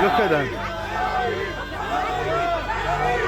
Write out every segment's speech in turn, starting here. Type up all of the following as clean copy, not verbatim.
Look at them.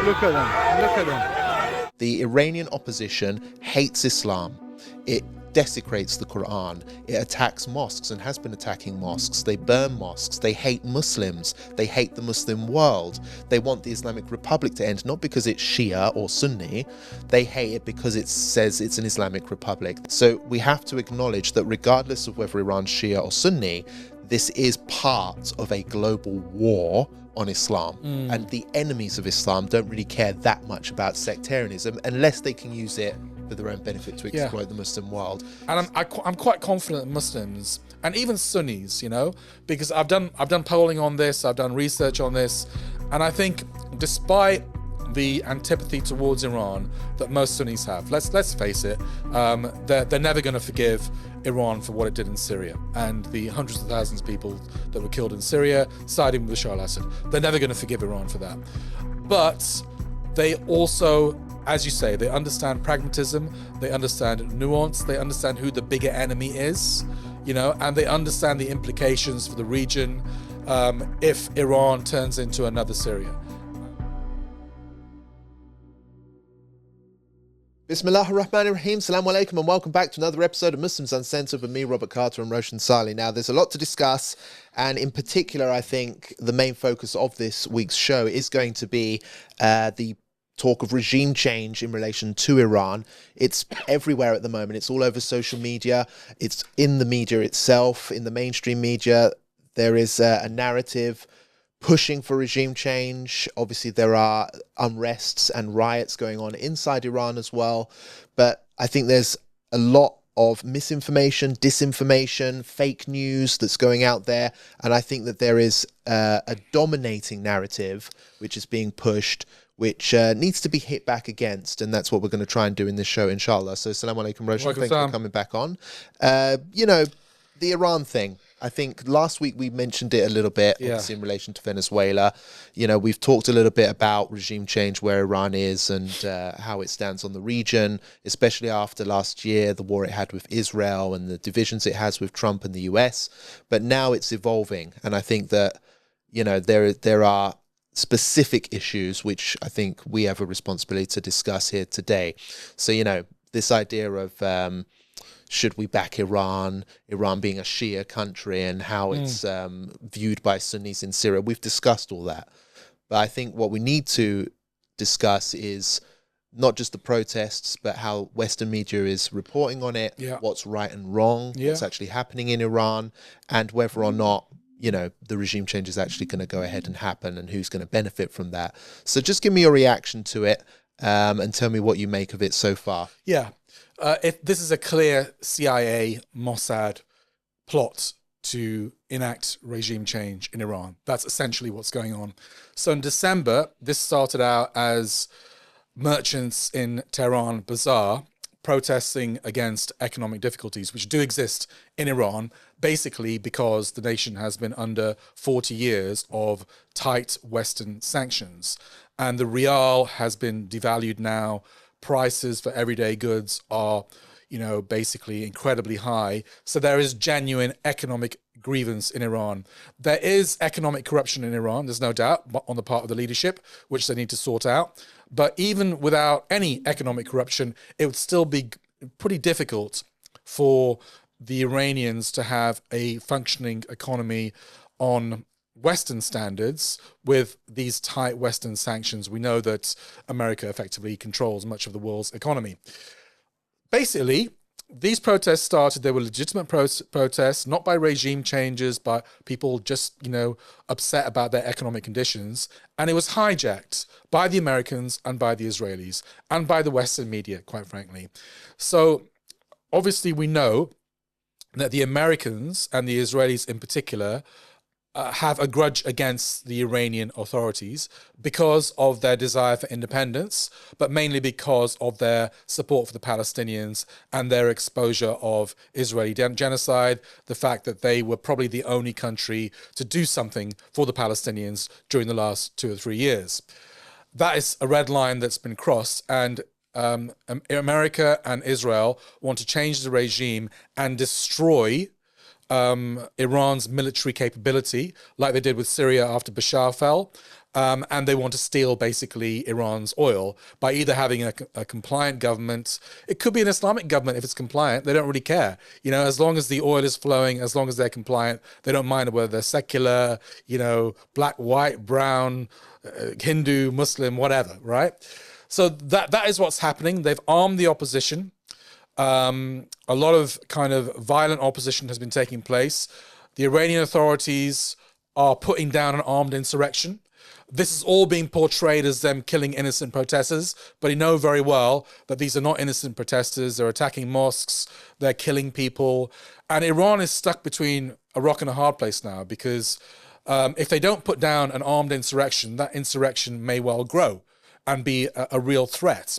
Look at them. Look at them. The Iranian opposition hates Islam. It desecrates the Quran. It attacks mosques and has been attacking mosques. They burn mosques. They hate Muslims. They hate the Muslim world. They want the Islamic Republic to end, not because it's Shia or Sunni. They hate it because it says it's an Islamic Republic. So we have to acknowledge that regardless of whether Iran's Shia or Sunni, this is part of a global war on Islam. And the enemies of Islam don't really care that much about sectarianism unless they can use it for their own benefit to exploit the Muslim world. And I'm quite confident that Muslims and even Sunnis, you know, because I've done polling on this, I've done research on this, and I think despite the antipathy towards Iran that most Sunnis have, let's face it, they're never going to forgive Iran for what it did in Syria and the hundreds of thousands of people that were killed in Syria siding with Bashar al-Assad. They're never going to forgive Iran for that. But they also, as you say, they understand pragmatism, they understand nuance, they understand who the bigger enemy is, you know, and they understand the implications for the region if Iran turns into another Syria. Bismillah ar-Rahman ar-Rahim, Assalamu alaikum, and welcome back to another episode of Muslims Uncensored with me, Robert Carter, and Roshan Saleh. Now, there's a lot to discuss, and in particular, I think the main focus of this week's show is going to be the talk of regime change in relation to Iran. It's everywhere at the moment. It's all over social media. It's in the media itself, in the mainstream media. There is a narrative pushing for regime change. Obviously, there are unrests and riots going on inside Iran as well. But I think there's a lot of misinformation, disinformation, fake news that's going out there. And I think that there is a dominating narrative which is being pushed, which needs to be hit back against. And that's what we're going to try and do in this show, inshallah. So, assalamu alaikum, Roshan. Thank you for coming back on. You know, the Iran thing. I think last week we mentioned it a little bit, obviously in relation to Venezuela. You know, we've talked a little bit about regime change, where Iran is and how it stands on the region, especially after last year, the war it had with Israel and the divisions it has with Trump and the US. But now it's evolving. And I think that, you know, there are specific issues which I think we have a responsibility to discuss here today. So, you know, this idea of should we back Iran being a Shia country and how it's viewed by Sunnis in Syria. We've discussed all that. But I think what we need to discuss is not just the protests, but how Western media is reporting on it, what's right and wrong, what's actually happening in Iran, and whether or not, you know, the regime change is actually going to go ahead and happen and who's going to benefit from that. So just give me your reaction to it and tell me what you make of it so far. Yeah. If this is a clear CIA, Mossad plot to enact regime change in Iran. That's essentially what's going on. So in December, this started out as merchants in Tehran Bazaar protesting against economic difficulties, which do exist in Iran, basically because the nation has been under 40 years of tight Western sanctions. And the rial has been devalued now. Prices for everyday goods are, you know, basically incredibly high. So there is genuine economic grievance in Iran. There is economic corruption in Iran, there's no doubt, on the part of the leadership, which they need to sort out. But even without any economic corruption, it would still be pretty difficult for the Iranians to have a functioning economy on Western standards with these tight Western sanctions. We know that America effectively controls much of the world's economy. Basically, these protests started, they were legitimate protests, not by regime changes, but people just, you know, upset about their economic conditions. And it was hijacked by the Americans and by the Israelis and by the Western media, quite frankly. So obviously we know that the Americans and the Israelis in particular have a grudge against the Iranian authorities because of their desire for independence, but mainly because of their support for the Palestinians and their exposure of Israeli genocide, the fact that they were probably the only country to do something for the Palestinians during the last 2 or 3 years. That is a red line that's been crossed, and America and Israel want to change the regime and destroy Iran's military capability, like they did with Syria after Bashar fell. And they want to steal basically Iran's oil by either having a compliant government. It could be an Islamic government if it's compliant. They don't really care. You know, as long as the oil is flowing, as long as they're compliant, they don't mind whether they're secular, you know, black, white, brown, Hindu, Muslim, whatever, right? So that is what's happening. They've armed the opposition. A lot of kind of violent opposition has been taking place. The Iranian authorities are putting down an armed insurrection. This is all being portrayed as them killing innocent protesters, but you know very well that these are not innocent protesters. They're attacking mosques, they're killing people. And Iran is stuck between a rock and a hard place now because if they don't put down an armed insurrection, that insurrection may well grow and be a real threat.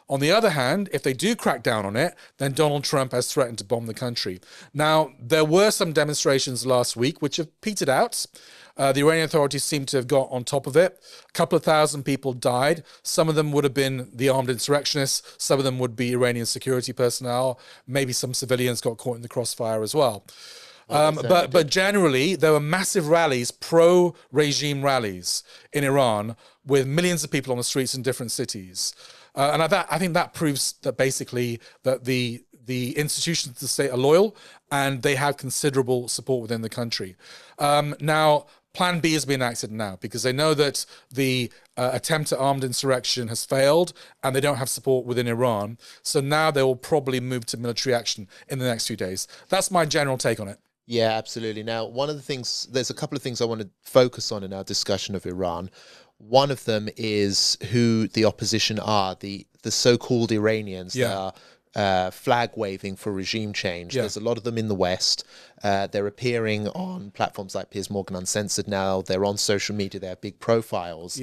On the other hand, if they do crack down on it, then Donald Trump has threatened to bomb the country. Now, there were some demonstrations last week which have petered out. The Iranian authorities seem to have got on top of it. A couple of thousand people died. Some of them would have been the armed insurrectionists. Some of them would be Iranian security personnel. Maybe some civilians got caught in the crossfire as well. But generally, there were massive rallies, pro-regime rallies in Iran with millions of people on the streets in different cities. And I think that proves that basically that the institutions of the state are loyal and they have considerable support within the country. Now, Plan B has been enacted now because they know that the attempt at armed insurrection has failed and they don't have support within Iran. So now they will probably move to military action in the next few days. That's my general take on it. Yeah, absolutely. Now, one of the things, there's a couple of things I want to focus on in our discussion of Iran. One of them is who the opposition are, the so-called Iranians that are flag waving for regime change. There's a lot of them in the West. They're appearing on platforms like Piers Morgan Uncensored now. They're on social media. They have big profiles.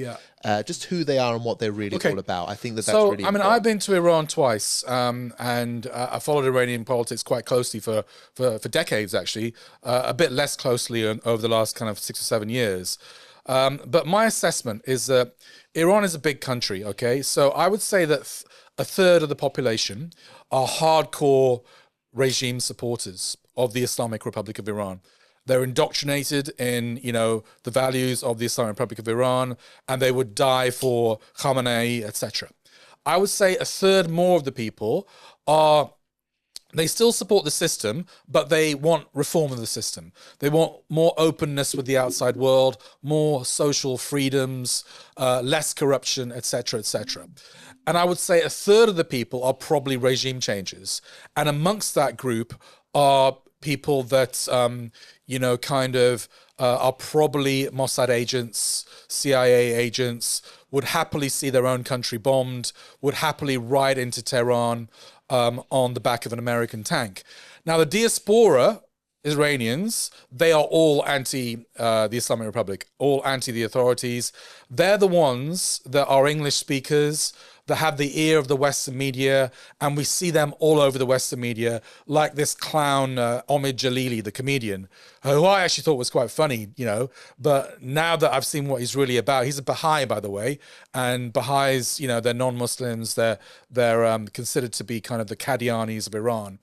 Just who they are and what they're really all about. I think that's really important. I've been to Iran twice, and I followed Iranian politics quite closely for decades, actually. A bit less closely over the last kind of 6 or 7 years. But my assessment is that Iran is a big country, okay? So I would say that a third of the population are hardcore regime supporters of the Islamic Republic of Iran. They're indoctrinated in, you know, the values of the Islamic Republic of Iran, and they would die for Khamenei, etc. I would say a third more of the people they still support the system, but they want reform of the system. They want more openness with the outside world, more social freedoms, less corruption, etc., etc. And I would say a third of the people are probably regime changers. And amongst that group are people that, you know, kind of are probably Mossad agents, CIA agents, would happily see their own country bombed, would happily ride into Tehran on the back of an American tank. Now, the diaspora Iranians, they are all anti the Islamic Republic, all anti the authorities. They're the ones that are English speakers, that have the ear of the Western media, and we see them all over the Western media, like this clown Omid Jalili, the comedian, who I actually thought was quite funny, you know, but now that I've seen what he's really about, he's a Baha'i, by the way, and Baha'is, you know, they're non-Muslims, they're considered to be kind of the Qadianis of Iran,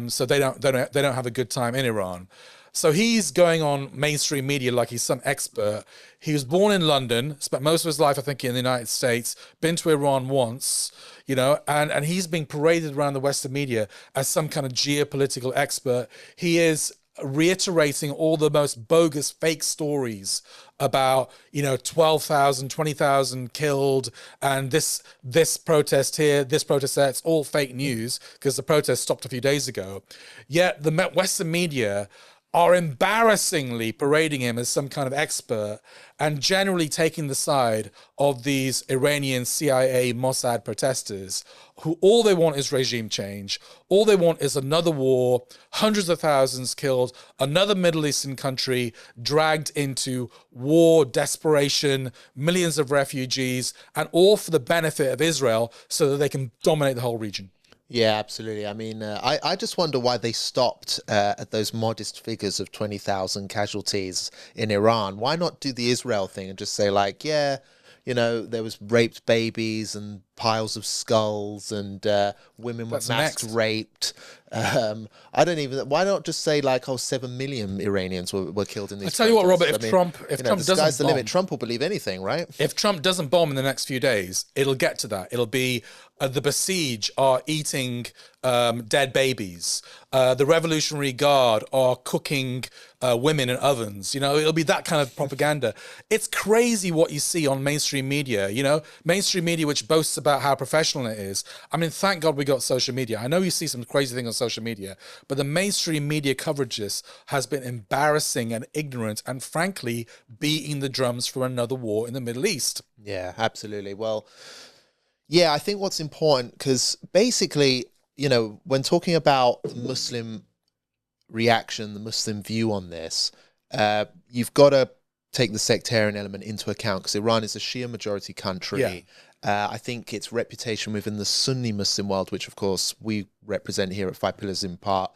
so they don't have a good time in Iran. So he's going on mainstream media like he's some expert. He was born in London, spent most of his life, I think, in the United States, been to Iran once, you know, and he's being paraded around the Western media as some kind of geopolitical expert. He is reiterating all the most bogus fake stories about, you know, 12,000, 20,000 killed, and this protest here, this protest there. It's all fake news because the protest stopped a few days ago. Yet the Western media are embarrassingly parading him as some kind of expert and generally taking the side of these Iranian CIA Mossad protesters who all they want is regime change. All they want is another war, hundreds of thousands killed, another Middle Eastern country dragged into war, desperation, millions of refugees, and all for the benefit of Israel so that they can dominate the whole region. Yeah, absolutely. I mean, I just wonder why they stopped at those modest figures of 20,000 casualties in Iran. Why not do the Israel thing and just say, like, yeah, you know, there was raped babies and piles of skulls and women were That's mass next. raped. I don't even. Why not just say like, oh, 7 million Iranians were killed in these? I tell you what, Robert. protests? If I mean, Trump, if you know, Trump the sky's doesn't the limit. bomb, Trump will believe anything, right? if Trump doesn't bomb in the next few days, it'll get to that. It'll be the besieged are eating dead babies. The Revolutionary Guard are cooking women in ovens. You know, it'll be that kind of propaganda. It's crazy what you see on mainstream media. You know, mainstream media which boasts about how professional it is. I mean, thank God we got social media. I know you see some crazy thing on social media, but the mainstream media coverage of this has been embarrassing and ignorant, and frankly, beating the drums for another war in the Middle East. Yeah, absolutely. Well, yeah, I think what's important, because basically, you know, when talking about the Muslim reaction, the Muslim view on this, you've got to take the sectarian element into account, because Iran is a Shia majority country. Yeah. I think its reputation within the Sunni Muslim world, which of course we represent here at Five Pillars in part,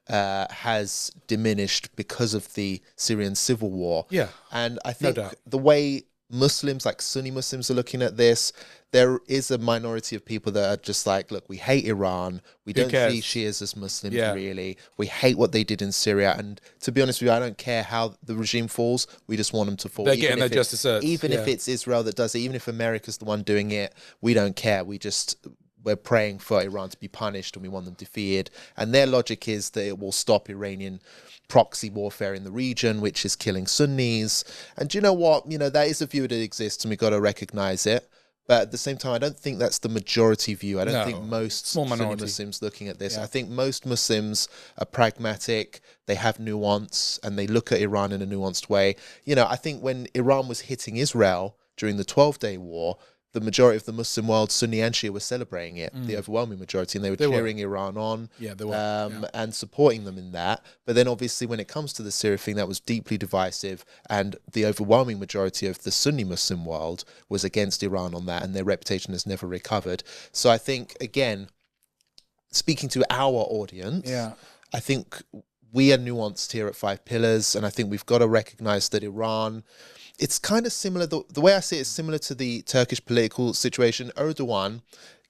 has diminished because of the Syrian civil war. Yeah, And I think doubt. the way Muslims, like Sunni Muslims, are looking at this, there is a minority of people that are just like, look, we hate Iran. We don't cares? see Shias as Muslims, Yeah. really. We hate what they did in Syria. And to be honest with you, I don't care how the regime falls. We just want them to fall. They're Even getting if their just desserts, Even if yeah. it's Israel that does it, even if America's the one doing it, we don't care. We're praying for Iran to be punished, and we want them defeated. And their logic is that it will stop Iranian proxy warfare in the region, which is killing Sunnis. And do you know what? You know, that is a view that exists, and we've got to recognize it. But at the same time, I don't think that's the majority view. I don't No, think most small Sunni minority. Muslims looking at this. Yeah. I think most Muslims are pragmatic. They have nuance, and they look at Iran in a nuanced way. You know, I think when Iran was hitting Israel during the 12-day war, the majority of the Muslim world, Sunni and Shia, were celebrating it, the overwhelming majority, and they were cheering Iran on, Yeah, they were, and supporting them in that. But then obviously when it comes to the Syria thing, that was deeply divisive, and the overwhelming majority of the Sunni Muslim world was against Iran on that, and their reputation has never recovered. So I think, again, speaking to our audience, Yeah. I think we are nuanced here at Five Pillars, and I think we've got to recognize that Iran, it's kind of similar, the way I see it is similar to the Turkish political situation. Erdogan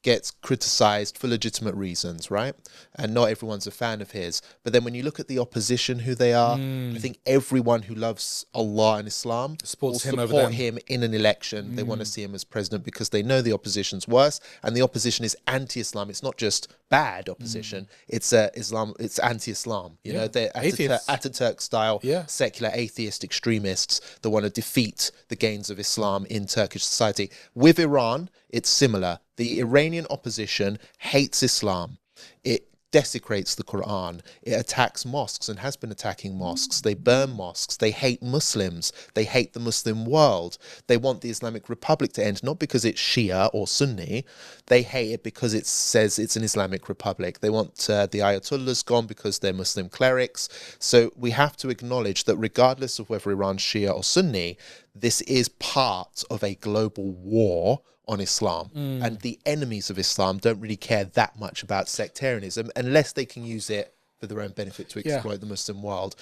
gets criticized for legitimate reasons, right? And not everyone's a fan of his. But then when you look at the opposition, who they are, I think everyone who loves Allah and Islam Supports will him over support them. him in an election. They want to see him as president because they know the opposition's worse, and the opposition is anti-Islam. It's not just bad opposition. It's Islam. It's anti-Islam. You know, they're Atheists. Ataturk style, Yeah. secular atheist extremists that want to defeat the gains of Islam in Turkish society. With Iran, it's similar. The Iranian opposition hates Islam. It desecrates the Quran. It attacks mosques and has been attacking mosques. They burn mosques. They hate Muslims. They hate the Muslim world. They want the Islamic Republic to end, not because it's Shia or Sunni. They hate it because it says it's an Islamic Republic. They want the Ayatollahs gone because they're Muslim clerics. So we have to acknowledge that regardless of whether Iran's Shia or Sunni, this is part of a global war on Islam, and the enemies of Islam don't really care that much about sectarianism unless they can use it for their own benefit to exploit the Muslim world.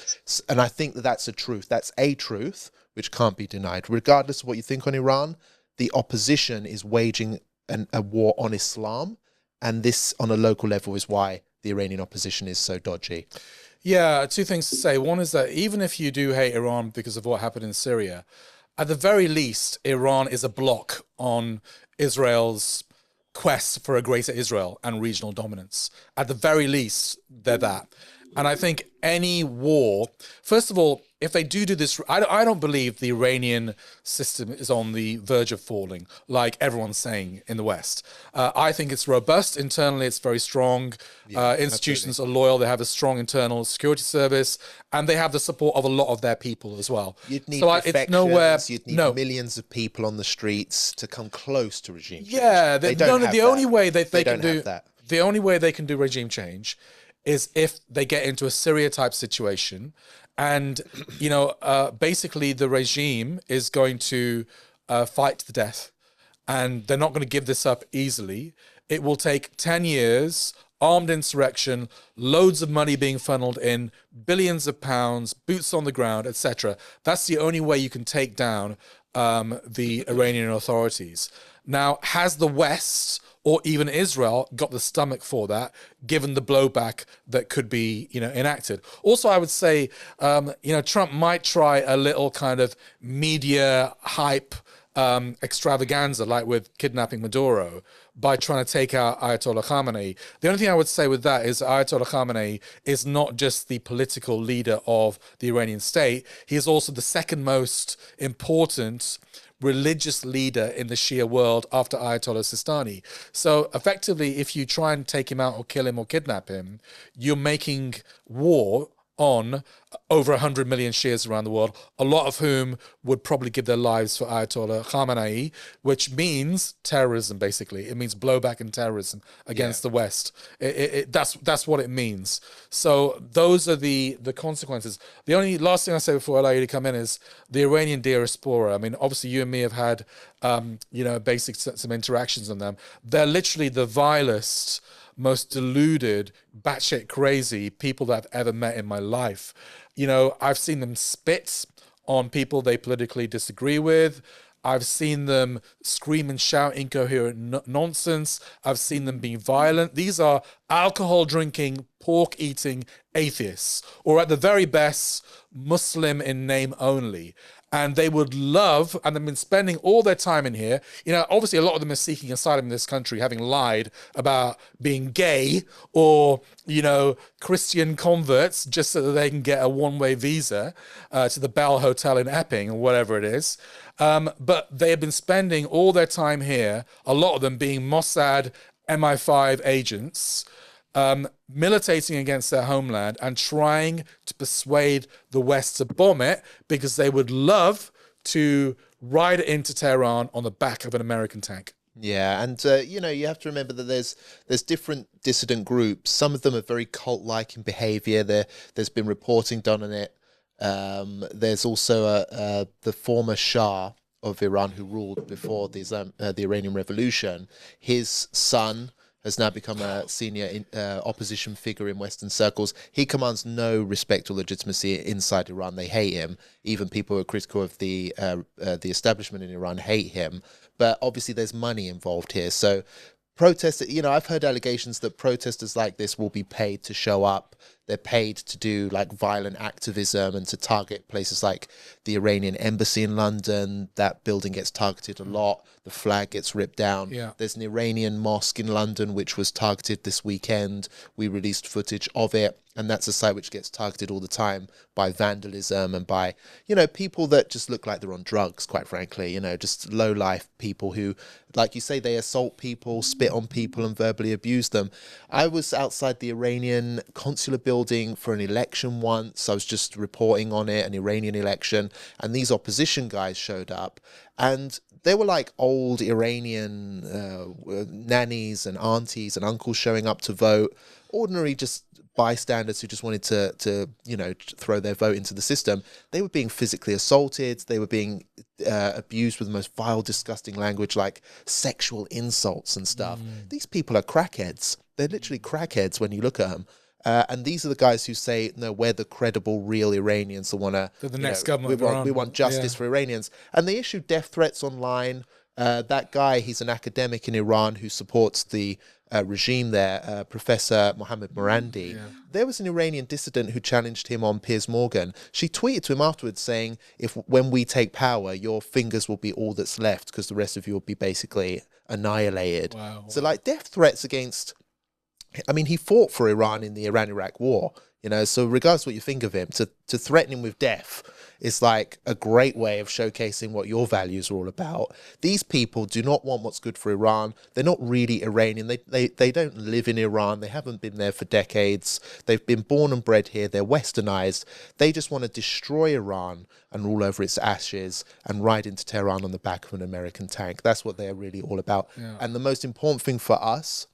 And I think that that's a truth. That's a truth which can't be denied. Regardless of what you think on Iran, the opposition is waging a war on Islam, and this on a local level is why the Iranian opposition is so dodgy. Yeah, two things to say. One is that even if you do hate Iran because of what happened in Syria, at the very least, Iran is a block on Israel's quest for a greater Israel and regional dominance. At the very least, they're that. And I think any war, first of all, if they do this, I don't believe the Iranian system is on the verge of falling, like everyone's saying in the West. I think it's robust internally, it's very strong. Institutions are loyal, they have a strong internal security service, and they have the support of a lot of their people as well. You'd need it's defections, nowhere. you'd need millions of people on the streets to come close to regime change. Yeah, they don't have the only that. way they can don't do have that. the only way they can do regime change is if they get into a Syria type situation, and basically the regime is going to fight to the death, and they're not going to give this up easily. It will take 10 years, armed insurrection, loads of money being funneled in, billions of pounds, boots on the ground, etc. That's the only way you can take down the Iranian authorities. Now, has the West or even Israel got the stomach for that, given the blowback that could be, enacted? Also, I would say, Trump might try a little kind of media hype extravaganza, like with kidnapping Maduro, by trying to take out Ayatollah Khamenei. The only thing I would say with that is Ayatollah Khamenei is not just the political leader of the Iranian state, he is also the second most important religious leader in the Shia world after Ayatollah Sistani. So effectively, if you try and take him out or kill him or kidnap him, you're making war on over 100 million Shias around the world, a lot of whom would probably give their lives for Ayatollah Khamenei, which means terrorism, basically. It means blowback and terrorism against the West. That's what it means. So those are the consequences. The only last thing I say before I allow you to come in is the Iranian diaspora. I mean, obviously you and me have had, some interactions on them. They're literally the vilest, most deluded, batshit crazy people that I've ever met in my life. I've seen them spit on people they politically disagree with. I've seen them scream and shout incoherent nonsense. I've seen them be violent. These are alcohol drinking, pork eating atheists, or at the very best, Muslim in name only. And they would love, and they've been spending all their time in here. Obviously a lot of them are seeking asylum in this country, having lied about being gay or, Christian converts, just so that they can get a one-way visa to the Bell Hotel in Epping or whatever it is. But they have been spending all their time here, a lot of them being Mossad, MI5 agents, militating against their homeland and trying to persuade the West to bomb it because they would love to ride into Tehran on the back of an American tank. Yeah, and you have to remember that there's different dissident groups. Some of them are very cult-like in behavior. There's been reporting done on it. There's also the former Shah of Iran who ruled before the Iranian Revolution. His son has now become a senior opposition figure in Western circles. He commands no respect or legitimacy inside Iran. They hate him. Even people who are critical of the establishment in Iran hate him. But obviously there's money involved here. So protesters, I've heard allegations that protesters like this will be paid to show up. They're paid to do like violent activism and to target places like the Iranian embassy in London. That building gets targeted a lot. The flag gets ripped down. Yeah. There's an Iranian mosque in London which was targeted this weekend. We released footage of it. And that's a site which gets targeted all the time by vandalism and by, people that just look like they're on drugs, quite frankly, just low-life people who, like you say, they assault people, spit on people and verbally abuse them. I was outside the Iranian consular building for an election once. I was just reporting on it, an Iranian election, and these opposition guys showed up. And they were like old Iranian nannies and aunties and uncles showing up to vote, ordinary just bystanders who just wanted to throw their vote into the system. They were being physically assaulted. They were being abused with the most vile, disgusting language, like sexual insults and stuff. These people are crackheads. They're literally crackheads when you look at them. And these are the guys who say, no, we're the credible, real Iranians that want to... They're the next government. We want justice for Iranians. And they issue death threats online. That guy, he's an academic in Iran who supports the regime there, Professor Mohammad Morandi. Yeah. There was an Iranian dissident who challenged him on Piers Morgan. She tweeted to him afterwards saying, when we take power, your fingers will be all that's left because the rest of you will be basically annihilated. Wow. So like death threats against... he fought for Iran in the Iran-Iraq war, so regardless what you think of him, to threaten him with death is like a great way of showcasing what your values are all about. These people do not want what's good for Iran. They're not really Iranian. They don't live in Iran. They haven't been there for decades. They've been born and bred here. They're westernized. They just want to destroy Iran and rule over its ashes and ride into Tehran on the back of an American tank. That's what they're really all about. Yeah. And the most important thing for us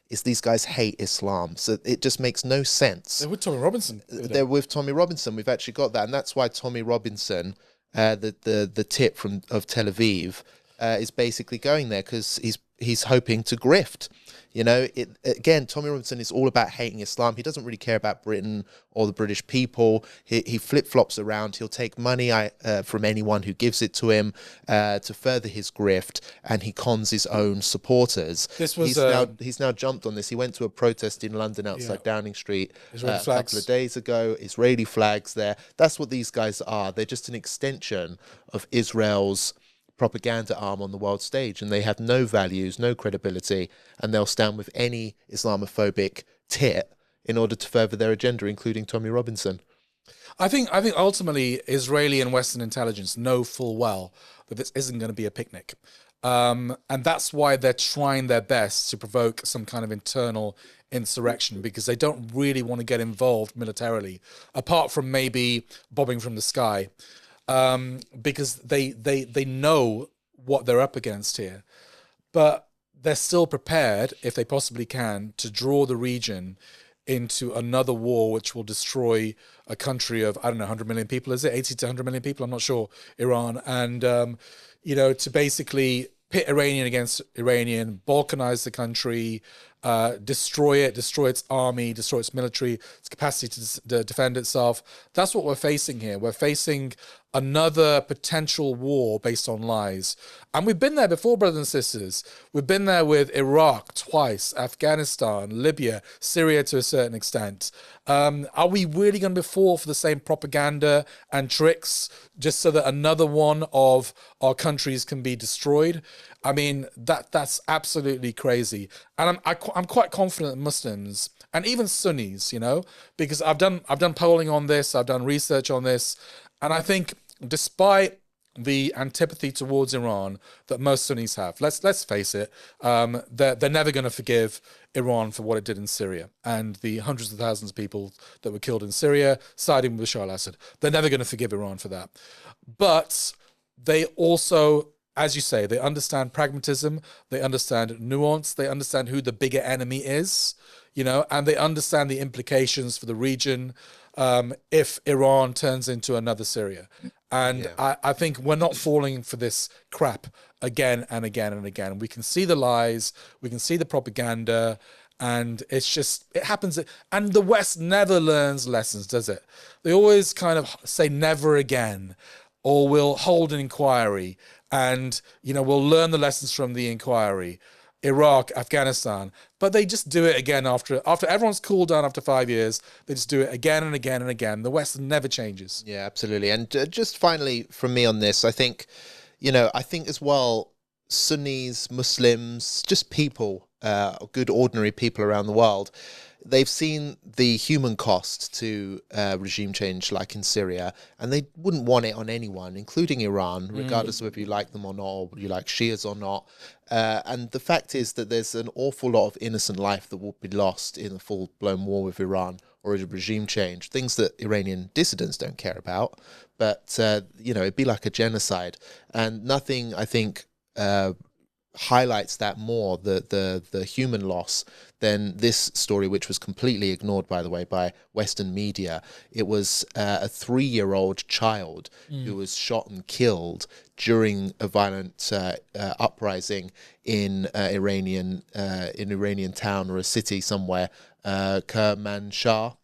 is these guys hate Islam. So it just makes no sense. They're with Tommy Robinson. They're with Tommy Robinson. We've actually got that. And that's why Tommy Robinson, the tip of Tel Aviv, is basically going there because he's hoping to grift. You know, again, Tommy Robinson is all about hating Islam. He doesn't really care about Britain or the British people. He flip-flops around. He'll take money from anyone who gives it to him to further his grift, and he cons his own supporters. He's now jumped on this. He went to a protest in London outside Downing Street a couple of days ago. Israeli flags there. That's what these guys are. They're just an extension of Israel's propaganda arm on the world stage, and they have no values, no credibility, and they'll stand with any Islamophobic tit in order to further their agenda, including Tommy Robinson. I think ultimately Israeli and Western intelligence know full well that this isn't going to be a picnic. And that's why they're trying their best to provoke some kind of internal insurrection, because they don't really want to get involved militarily, apart from maybe bombing from the sky. Because they know what they're up against here, but they're still prepared, if they possibly can, to draw the region into another war which will destroy a country of, I don't know, 100 million people, is it? 80 to 100 million people, I'm not sure, Iran. And, you know, to basically pit Iranian against Iranian, balkanize the country, destroy its army, destroy its military, its capacity to defend itself. That's what we're facing here. We're facing another potential war based on lies. And we've been there before, brothers and sisters. We've been there with Iraq twice, Afghanistan, Libya, Syria to a certain extent. Are we really going to fall for the same propaganda and tricks just so that another one of our countries can be destroyed? I mean, that's absolutely crazy. And I'm quite confident that Muslims and even Sunnis, you know, because I've done polling on this, I've done research on this, and I think despite the antipathy towards Iran that most Sunnis have, let's face it, they're never going to forgive Iran for what it did in Syria and the hundreds of thousands of people that were killed in Syria, siding with Bashar al-Assad. They're never going to forgive Iran for that. But they also, as you say, they understand pragmatism, they understand nuance, they understand who the bigger enemy is, you know, and they understand the implications for the region if Iran turns into another Syria. And I think we're not falling for this crap again and again and again. We can see the lies, we can see the propaganda, and it happens. And the West never learns lessons, does it? They always kind of say never again, or we'll hold an inquiry and, you know, we'll learn the lessons from the inquiry. Iraq, Afghanistan, but they just do it again after everyone's cooled down after 5 years. They just do it again and again and again. The West never changes. Yeah, absolutely. And just finally from me on this, I think as well, Sunnis, Muslims, just people, good ordinary people around the world, they've seen the human cost to regime change like in Syria, and they wouldn't want it on anyone, including Iran, regardless of whether you like them or not, or you like Shias or not. And the fact is that there's an awful lot of innocent life that will be lost in a full-blown war with Iran or a regime change, things that Iranian dissidents don't care about. But, it'd be like a genocide. And nothing, I think, highlights that more, the human loss, than this story, which was completely ignored, by the way, by Western media. It was a 3-year-old child who was shot and killed during a violent uprising in Iranian town or a city somewhere, Kermanshah.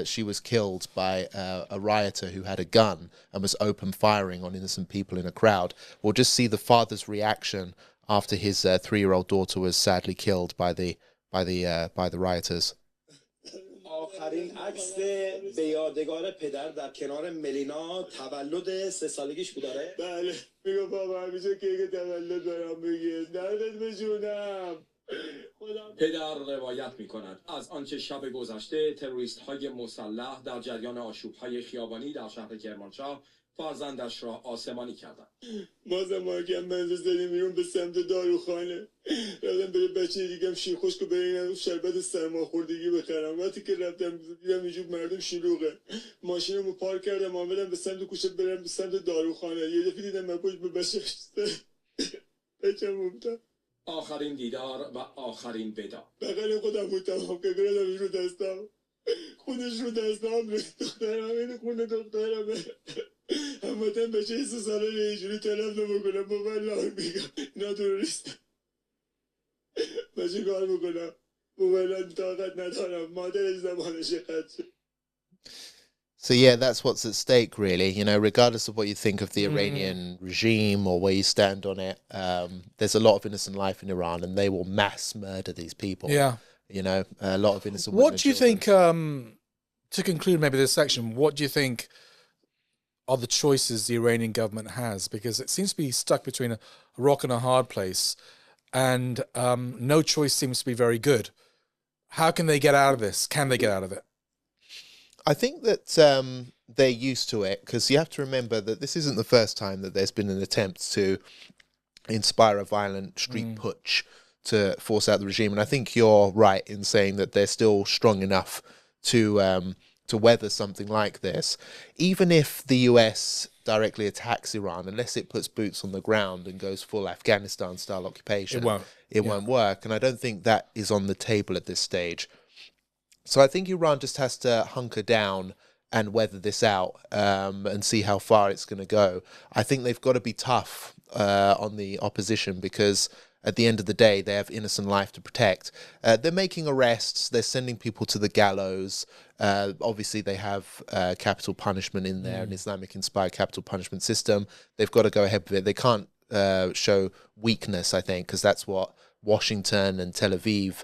She was killed by a rioter who had a gun and was open firing on innocent people in a crowd. We'll just see the father's reaction after his 3-year-old daughter was sadly killed by the rioters. آخرین عکس به یادگار پدر در کنار ملینا تولد 3 سالگیش بود. بله میگم بابا همیشه کیک تولد برام بگیر دردت به جونم. پدر روایت می‌کند از آنچه شب گذشته تروریست‌های مسلح در جریان آشوب‌های خیابانی در شهر کرمانشاه فرزندش را آسمانی کردند. ما زمانی که منزل زدیم بیرون به سمت داروخانه رفتم برای بچه دیگم شیر خشک و برای شربت سرماخوردگی بخرم. وقتی که رفتم دیدم اینجور مردم شلوغه، ماشینمو پارک کردم آمدم به سمت کوچه برم به سمت داروخانه. یه دفعه دیدم من پشت به بچه‌م افتاد. آخرین دیدار و آخرین ودا. بغل خودم بود تمام که گردم رو دستم، خودش رو دستم، دخترم این خونه دخترمه. هموطن بچه 3 ساله اینجوری تلف نمیکنم با من لار میگم اینا تروریست. من چیکار میکنم موبایلم طاقت ندارم مادرش زبانش قطعه. So yeah, that's what's at stake, really. You know, regardless of what you think of the Iranian regime or where you stand on it, there's a lot of innocent life in Iran, and they will mass murder these people. Yeah. You know, a lot of innocent. What do you think? To conclude, maybe this section, what do you think are the choices the Iranian government has? Because it seems to be stuck between a rock and a hard place, and no choice seems to be very good. How can they get out of this? Can they get out of it? I think that they're used to it, because you have to remember that this isn't the first time that there's been an attempt to inspire a violent street putsch to force out the regime. And I think you're right in saying that they're still strong enough to weather something like this. Even if the US directly attacks Iran, unless it puts boots on the ground and goes full Afghanistan-style occupation, it won't work. And I don't think that is on the table at this stage. So I think Iran just has to hunker down and weather this out and see how far it's going to go. I think they've got to be tough on the opposition, because at the end of the day, they have innocent life to protect. They're making arrests. They're sending people to the gallows. Obviously, they have capital punishment in there, an Islamic-inspired capital punishment system. They've got to go ahead with it. They can't show weakness, I think, because that's what Washington and Tel Aviv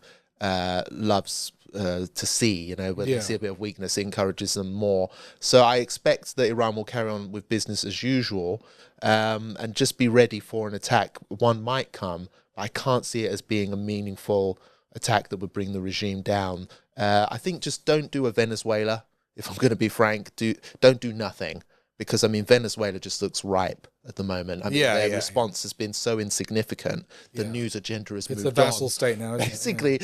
loves to see, you know, when they see a bit of weakness, it encourages them more. So I expect that Iran will carry on with business as usual, and just be ready for an attack. One might come. I can't see it as being a meaningful attack that would bring the regime down. I think just don't do a Venezuela, if I'm going to be frank. Don't do nothing, because, I mean, Venezuela just looks ripe at the moment. I mean, their response has been so insignificant. The news agenda has moved on. It's a vassal state now, isn't it? Basically,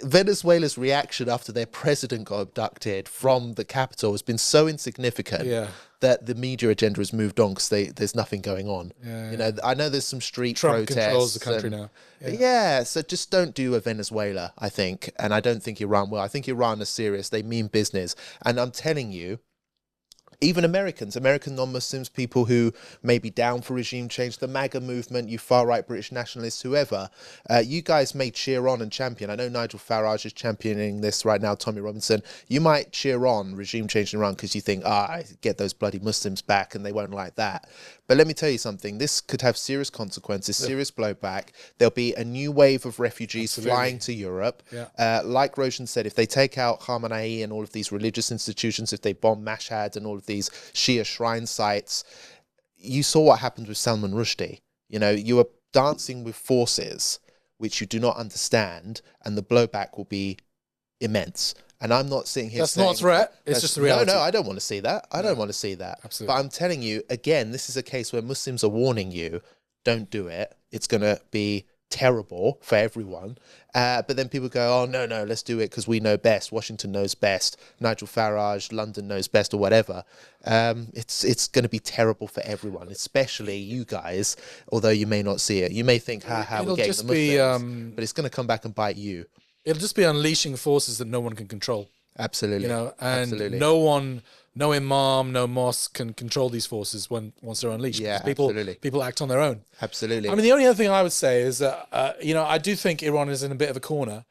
Venezuela's reaction after their president got abducted from the capital has been so insignificant that the media agenda has moved on, because there's nothing going on. You know, I know there's some street Trump protests. controls the country now. So just don't do a Venezuela, I think. And I don't think Iran will. I think Iran is serious. They mean business. And I'm telling you, even American non-Muslims, people who may be down for regime change, the MAGA movement, you far-right British nationalists, whoever, you guys may cheer on and champion. I know Nigel Farage is championing this right now, Tommy Robinson. You might cheer on regime change in Iran because you think, get those bloody Muslims back, and they won't like that. But let me tell you something. This could have serious consequences, serious blowback. There'll be a new wave of refugees flying to Europe. Like Roshan said, if they take out Khamenei and all of these religious institutions, if they bomb Mashhad and all of these Shia shrine sites, you saw what happened with Salman Rushdie. You know, you are dancing with forces which you do not understand, and the blowback will be immense. And I'm not sitting here That's saying... not a threat. It's just a reality. No, I don't want to see that. I don't want to see that. Absolutely. But I'm telling you, again, this is a case where Muslims are warning you, don't do it. It's going to be terrible for everyone. But then people go, no, let's do it because we know best. Washington knows best. Nigel Farage, London knows best, or whatever. It's going to be terrible for everyone, especially you guys, although you may not see it. You may think, we're getting the Muslims, but it's going to come back and bite you. It'll just be unleashing forces that no one can control. Absolutely. You know, and absolutely. no imam, no mosque can control these forces once they're unleashed. Yeah, people act on their own. Absolutely. I mean, the only other thing I would say is that, I do think Iran is in a bit of a corner.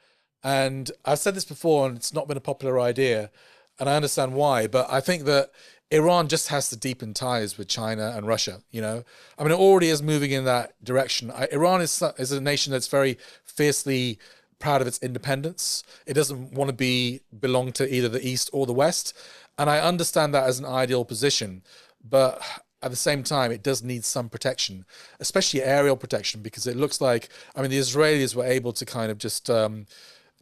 And I've said this before, and it's not been a popular idea, and I understand why, but I think that Iran just has to deepen ties with China and Russia, you know? I mean, it already is moving in that direction. Iran is a nation that's very fiercely proud of its independence. It doesn't want to belong to either the East or the West. And I understand that as an ideal position, but at the same time, it does need some protection, especially aerial protection, because it looks like, I mean, the Israelis were able to kind of just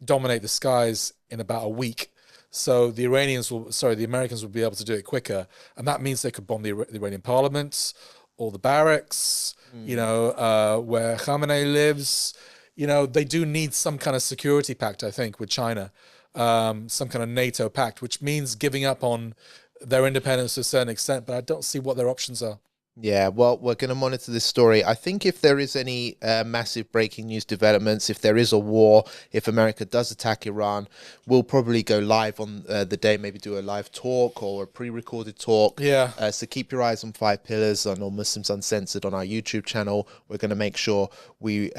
dominate the skies in about a week. So the Americans will be able to do it quicker. And that means they could bomb the Iranian parliament, or the barracks, where Khamenei lives. You know, they do need some kind of security pact, I think, with China, some kind of NATO pact, which means giving up on their independence to a certain extent, but I don't see what their options are. Yeah, well, we're going to monitor this story. I think if there is any massive breaking news developments, if there is a war, if America does attack Iran, we'll probably go live on the day, maybe do a live talk or a pre-recorded talk. Yeah. So keep your eyes on Five Pillars on All Muslims Uncensored on our YouTube channel. We're going to make sure we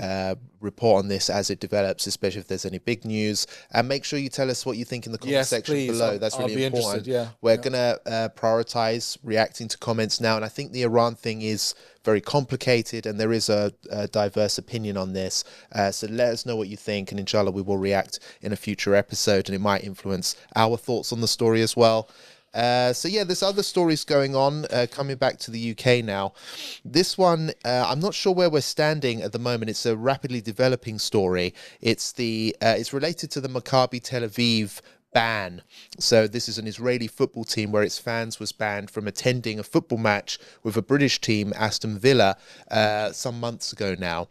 report on this as it develops, especially if there's any big news. And make sure you tell us what you think in the comment section please. below. That's I'll really be important. interested, yeah. We're going to prioritize reacting to comments now. And I think the Iran thing is very complicated and there is a diverse opinion on this. So let us know what you think, and inshallah we will react in a future episode, and it might influence our thoughts on the story as well. So yeah, there's other stories going on, coming back to the UK now. This one, I'm not sure where we're standing at the moment. It's a rapidly developing story. It's related to the Maccabi Tel Aviv ban. So this is an Israeli football team where its fans was banned from attending a football match with a British team, Aston Villa, some months ago now.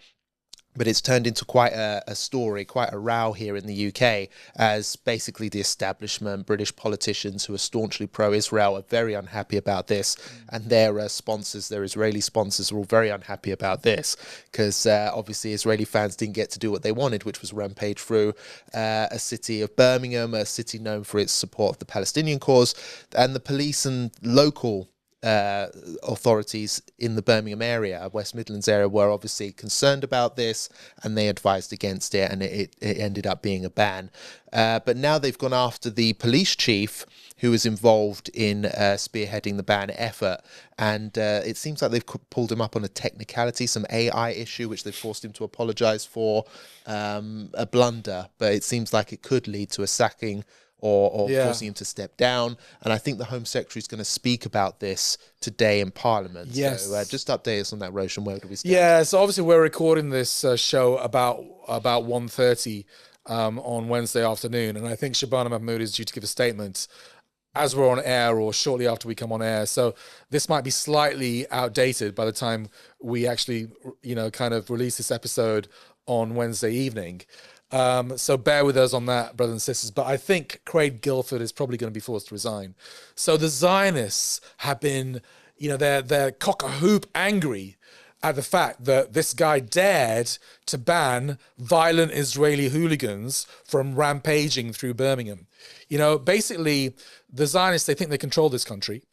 But it's turned into quite a story, quite a row here in the UK, as basically the establishment, British politicians who are staunchly pro-Israel are very unhappy about this. And their sponsors, their Israeli sponsors, are all very unhappy about this because obviously Israeli fans didn't get to do what they wanted, which was rampage through a city of Birmingham, a city known for its support of the Palestinian cause. And the police and local authorities in the Birmingham area, West Midlands area, were obviously concerned about this and they advised against it, and it ended up being a ban. But now they've gone after the police chief who was involved in spearheading the ban effort, and it seems like they've pulled him up on a technicality, some AI issue, which they've forced him to apologise for, a blunder, but it seems like it could lead to a sacking or forcing him to step down. And I think the Home Secretary is going to speak about this today in Parliament. Yes. So just update us on that, Roshan. Where do we stand? Yeah, so obviously we're recording this show about 1:30 on Wednesday afternoon, and I think Shabana Mahmood is due to give a statement as we're on air or shortly after we come on air. So this might be slightly outdated by the time we actually, kind of release this episode on Wednesday evening. So bear with us on that, brothers and sisters. But I think Craig Guilford is probably going to be forced to resign. So the Zionists have been, they're cock-a-hoop angry at the fact that this guy dared to ban violent Israeli hooligans from rampaging through Birmingham. Basically, the Zionists, they think they control this country.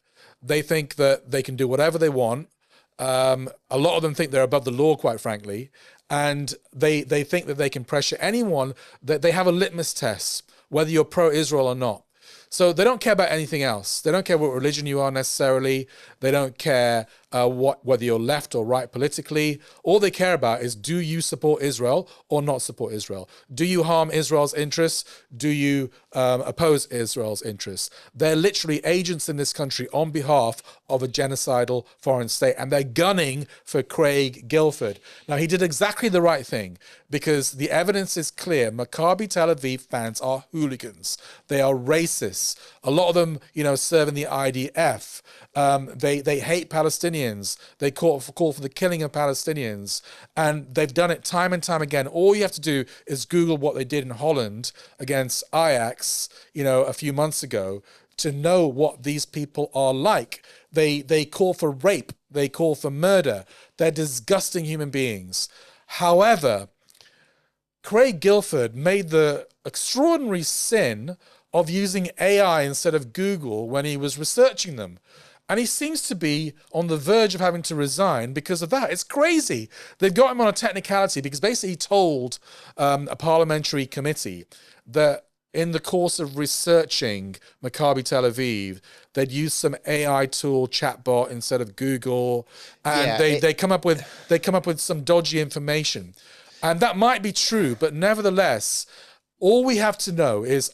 They think that they can do whatever they want. A lot of them think they're above the law, quite frankly. And they think that they can pressure anyone, that they have a litmus test, whether you're pro-Israel or not. So they don't care about anything else. They don't care what religion you are necessarily. They don't care whether you're left or right politically. All they care about is, do you support Israel or not support Israel? Do you harm Israel's interests? Do you oppose Israel's interests? They're literally agents in this country on behalf of a genocidal foreign state, and they're gunning for Craig Guilford. Now, he did exactly the right thing because the evidence is clear. Maccabi Tel Aviv fans are hooligans. They are racists. A lot of them, serve in the IDF. They hate Palestinians. They call for the killing of Palestinians. And they've done it time and time again. All you have to do is Google what they did in Holland against Ajax, a few months ago, to know what these people are like. They call for rape. They call for murder. They're disgusting human beings. However, Craig Guilford made the extraordinary sin of using AI instead of Google when he was researching them. And he seems to be on the verge of having to resign because of that. It's crazy. They've got him on a technicality because basically he told a parliamentary committee that in the course of researching Maccabi Tel Aviv, they'd use some AI tool, chatbot, instead of Google, and they come up with some dodgy information. And that might be true, but nevertheless, all we have to know is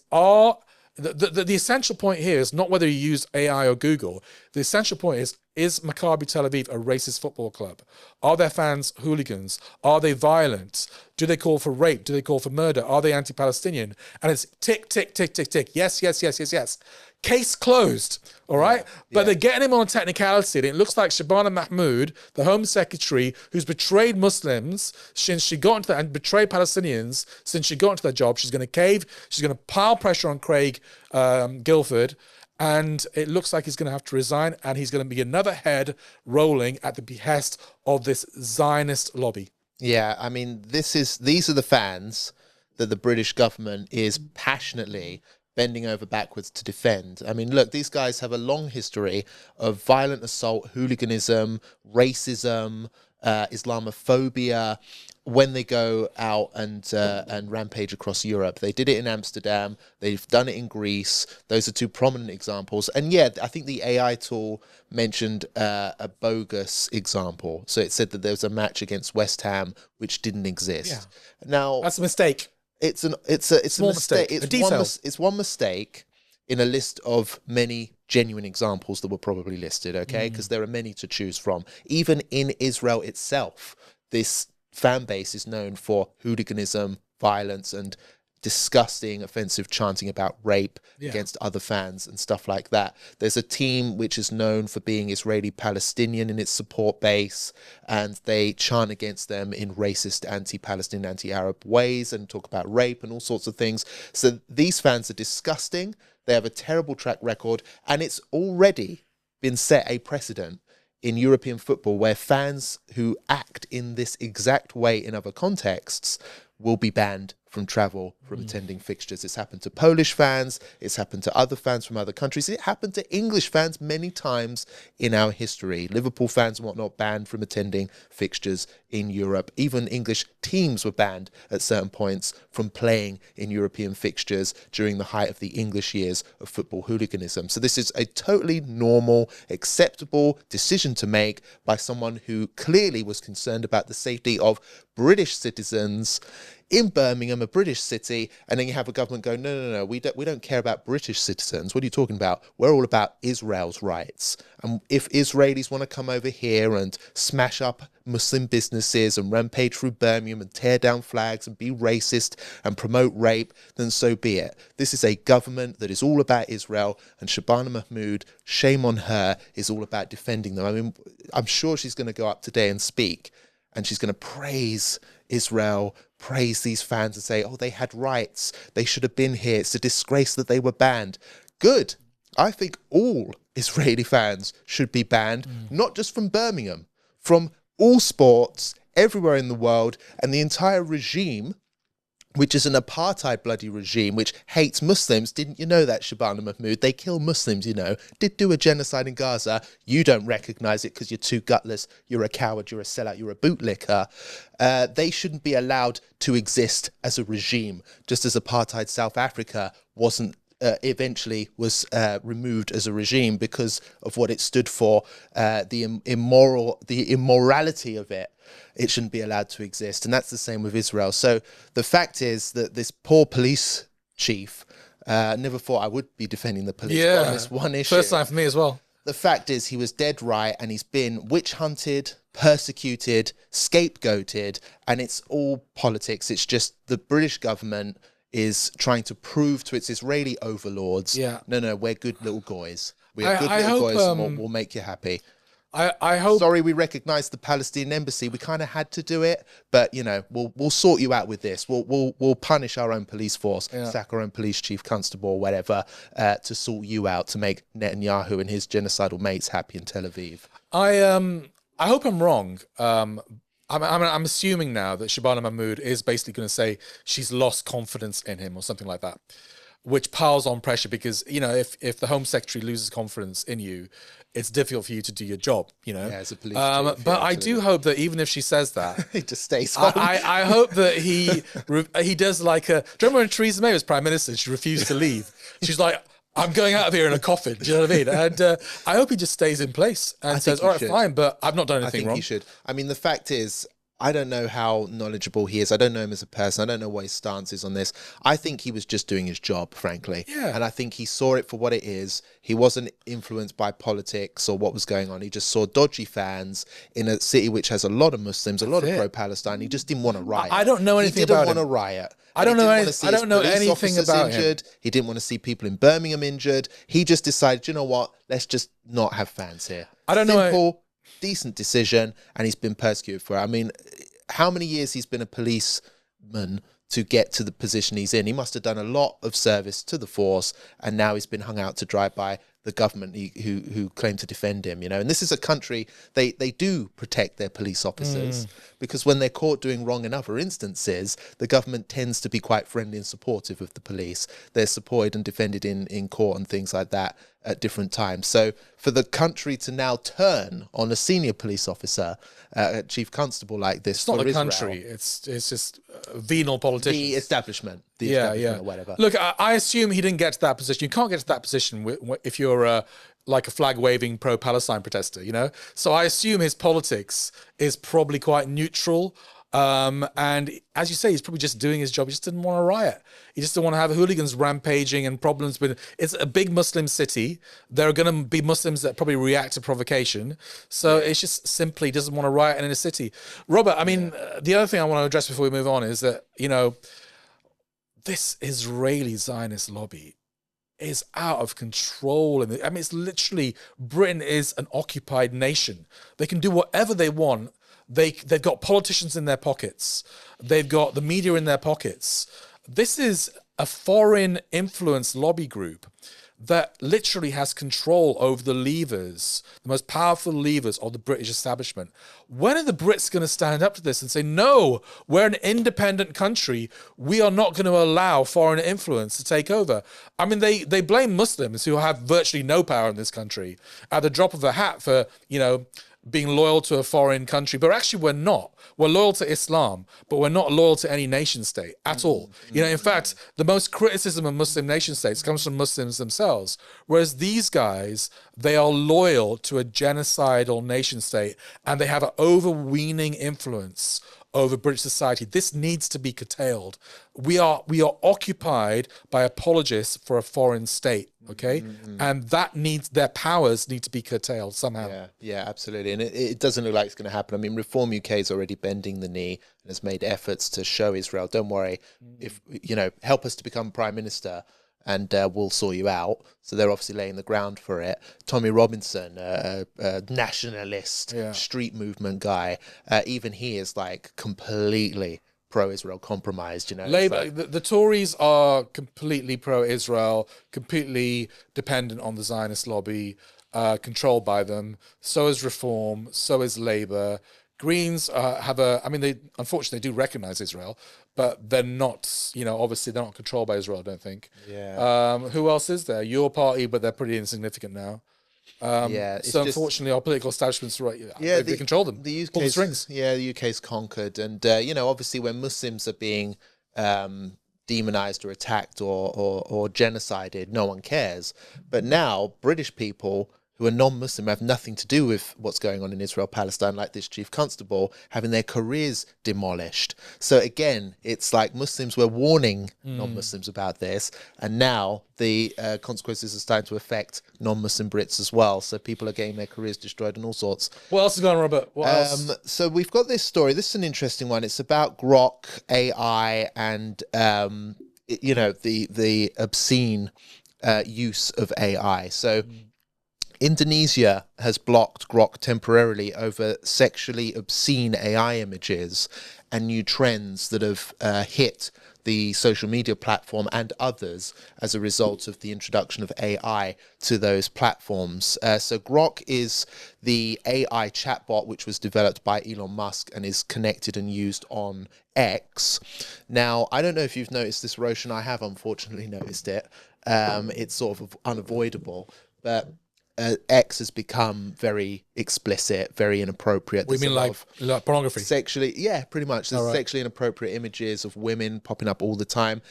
the essential point here is not whether you use AI or Google. The essential point is Maccabi Tel Aviv a racist football club? Are their fans hooligans? Are they violent? Do they call for rape? Do they call for murder? Are they anti-Palestinian? And it's tick, tick, tick, tick, tick. Yes, yes, yes, yes, yes. Case closed, all right? But they're getting him on a technicality, and it looks like Shabana Mahmood, the Home Secretary, who's betrayed Muslims since she got into that, and betrayed Palestinians since she got into that job, she's going to cave, she's going to pile pressure on Craig Guilford, And it looks like he's going to have to resign, and he's going to be another head rolling at the behest of this Zionist lobby. Yeah, I mean, these are the fans that the British government is passionately bending over backwards to defend. I mean, look, these guys have a long history of violent assault, hooliganism, racism, Islamophobia. When they go out and rampage across Europe, they did it in Amsterdam. They've done it in Greece. Those are two prominent examples. And yeah, I think the AI tool mentioned a bogus example. So it said that there was a match against West Ham which didn't exist. Yeah. Now That's a mistake. it's a Small mistake. mistake, a detail. It's one mistake in a list of many genuine examples that were probably listed, okay? Because there are many to choose from. Even in Israel itself, this fan base is known for hooliganism, violence, and disgusting, offensive chanting about rape against other fans and stuff like that. There's a team which is known for being Israeli-Palestinian in its support base, and they chant against them in racist, anti-Palestinian, anti-Arab ways and talk about rape and all sorts of things. So these fans are disgusting. They have a terrible track record, and it's already been set a precedent in European football where fans who act in this exact way in other contexts will be banned from travel, from attending fixtures. It's happened to Polish fans. It's happened to other fans from other countries. It happened to English fans many times in our history. Liverpool fans and whatnot banned from attending fixtures in Europe. Even English teams were banned at certain points from playing in European fixtures during the height of the English years of football hooliganism. So this is a totally normal, acceptable decision to make by someone who clearly was concerned about the safety of British citizens in Birmingham, a British city, and then you have a government go, no, we don't care about British citizens. What are you talking about? We're all about Israel's rights. And if Israelis want to come over here and smash up Muslim businesses and rampage through Birmingham and tear down flags and be racist and promote rape, then so be it. This is a government that is all about Israel, and Shabana Mahmood, shame on her, is all about defending them. I mean, I'm sure she's going to go up today and speak, and she's going to praise Israel, praise these fans and say, oh, they had rights. They should have been here. It's a disgrace that they were banned. Good. I think all Israeli fans should be banned, not just from Birmingham, from all sports, everywhere in the world, and the entire regime, which is an apartheid bloody regime, which hates Muslims. Didn't you know that, Shabana Mahmood? They kill Muslims, you know. Did do a genocide in Gaza. You don't recognise it because you're too gutless. You're a coward. You're a sellout. You're a bootlicker. They shouldn't be allowed to exist as a regime, just as apartheid South Africa wasn't eventually was removed as a regime because of what it stood for, the immorality of it. It shouldn't be allowed to exist. And that's the same with Israel. So the fact is that this poor police chief never thought I would be defending the police on this one issue. First time for me as well. The fact is he was dead right, and he's been witch hunted, persecuted, scapegoated, and it's all politics. It's just the British government is trying to prove to its Israeli overlords, no, we're good little guys. We're good little guys, and we'll make you happy. I hope. Sorry, we recognise the Palestinian embassy. We kind of had to do it, but you know, we'll sort you out with this. We'll punish our own police force, sack our own police chief, constable, or whatever, to sort you out, to make Netanyahu and his genocidal mates happy in Tel Aviv. I hope I'm wrong. I'm assuming now that Shabana Mahmood is basically going to say she's lost confidence in him or something like that, which piles on pressure because, you know, if the Home Secretary loses confidence in you, it's difficult for you to do your job, you know. Yeah, as a police chief, but I do hope that even if she says that, he just stays home. I hope that he does like a. Do you remember when Theresa May was Prime Minister? She refused to leave. She's like, I'm going out of here in a coffin. Do you know what I mean? And I hope he just stays in place and says, all right, fine, but I've not done anything wrong. I think he should. I mean, the fact is, I don't know how knowledgeable he is. I don't know him as a person. I don't know what his stance is on this. I think he was just doing his job, frankly. Yeah. And I think he saw it for what it is. He wasn't influenced by politics or what was going on. He just saw dodgy fans in a city which has a lot of Muslims, a lot of pro-Palestine. He just didn't want to riot. I don't know anything about him. He didn't want to riot. I don't know anything about him. He didn't want to see people in Birmingham injured. He just decided, you know what? Let's just not have fans here. I don't know. Decent decision, and he's been persecuted for it. I mean, how many years he's been a policeman to get to the position he's in. He must have done a lot of service to the force, and now he's been hung out to dry by the government who claim to defend him, And this is a country, they do protect their police officers because when they're caught doing wrong in other instances, the government tends to be quite friendly and supportive of the police. They're supported and defended in court and things like that at different times. So for the country to now turn on a senior police officer, a chief constable like this, it's not for the Israel, country. It's just venal politicians. the establishment, or whatever. Look, I assume he didn't get to that position. You can't get to that position if you're like a flag-waving pro-Palestine protester, So I assume his politics is probably quite neutral. And as you say, he's probably just doing his job. He just didn't want to riot. He just didn't want to have hooligans rampaging and problems with. It's a big Muslim city. There are going to be Muslims that probably react to provocation. So it's just simply doesn't want to riot in a city. Robert, I mean, the other thing I want to address before we move on is that, this Israeli Zionist lobby is out of control. I mean, it's literally, Britain is an occupied nation. They can do whatever they want. They've got politicians in their pockets. They've got the media in their pockets. This is a foreign influence lobby group that literally has control over the levers, the most powerful levers of the British establishment. When are the Brits going to stand up to this and say, no, we're an independent country. We are not going to allow foreign influence to take over. I mean, they blame Muslims who have virtually no power in this country at the drop of a hat for, being loyal to a foreign country, but actually we're not. We're loyal to Islam, but we're not loyal to any nation state at all. In fact, the most criticism of Muslim nation states comes from Muslims themselves, whereas these guys, they are loyal to a genocidal nation state, and they have an overweening influence over British society. This needs to be curtailed. We are occupied by apologists for a foreign state, okay? And their powers need to be curtailed somehow. Yeah, absolutely. And it doesn't look like it's going to happen. I mean, Reform UK is already bending the knee and has made efforts to show Israel, don't worry, if help us to become prime minister, and we'll sort you out. So they're obviously laying the ground for it. Tommy Robinson, a nationalist, street movement guy, even he is like completely pro-Israel, compromised, Labour, the Tories are completely pro-Israel, completely dependent on the Zionist lobby, controlled by them. So is Reform, so is Labour. Greens they unfortunately do recognise Israel, but they're not, obviously they're not controlled by Israel, I don't think. Yeah. Who else is there? Your party, but they're pretty insignificant now. So unfortunately, our political establishment's right. Yeah, they control them. The pull the strings. Yeah, the UK's conquered, and obviously when Muslims are being demonized or attacked or genocided, no one cares. But now British people who are non-Muslim have nothing to do with what's going on in Israel, Palestine, like this chief constable, having their careers demolished. So again, it's like Muslims were warning non-Muslims about this, and now the consequences are starting to affect non-Muslim Brits as well. So people are getting their careers destroyed and all sorts. What else is going on, Robert? What else? So we've got this story. This is an interesting one. It's about Grok, AI, and the obscene use of AI. So Indonesia has blocked Grok temporarily over sexually obscene AI images and new trends that have hit the social media platform and others as a result of the introduction of AI to those platforms. So Grok is the AI chatbot which was developed by Elon Musk and is connected and used on X. Now, I don't know if you've noticed this, Roshan. I have unfortunately noticed it. It's sort of unavoidable, but X has become very explicit, very inappropriate. We mean like pornography? Sexually, yeah, pretty much. There's sexually inappropriate images of women popping up all the time.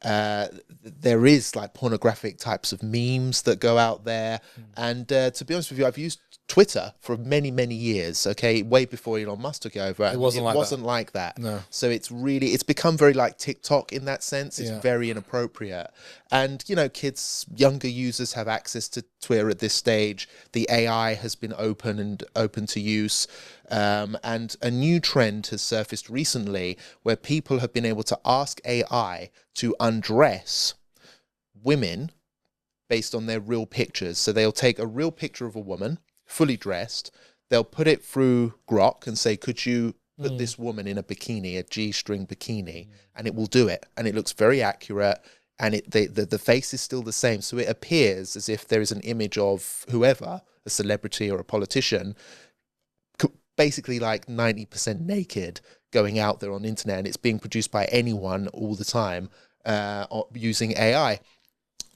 There is like pornographic types of memes that go out there. And to be honest with you, I've used Twitter for many, many years, okay, way before Elon Musk took it over. It wasn't like that. No. So it's become very like TikTok in that sense. It's very inappropriate. And, kids, younger users have access to Twitter at this stage. The AI has been open to use. And a new trend has surfaced recently where people have been able to ask AI to undress women based on their real pictures. So they'll take a real picture of a woman, fully dressed. They'll put it through Grok and say, could you put this woman in a bikini, a G-string bikini, and it will do it. And it looks very accurate. And the face is still the same. So it appears as if there is an image of whoever, a celebrity or a politician, basically like 90% naked, going out there on the internet. And it's being produced by anyone all the time using AI.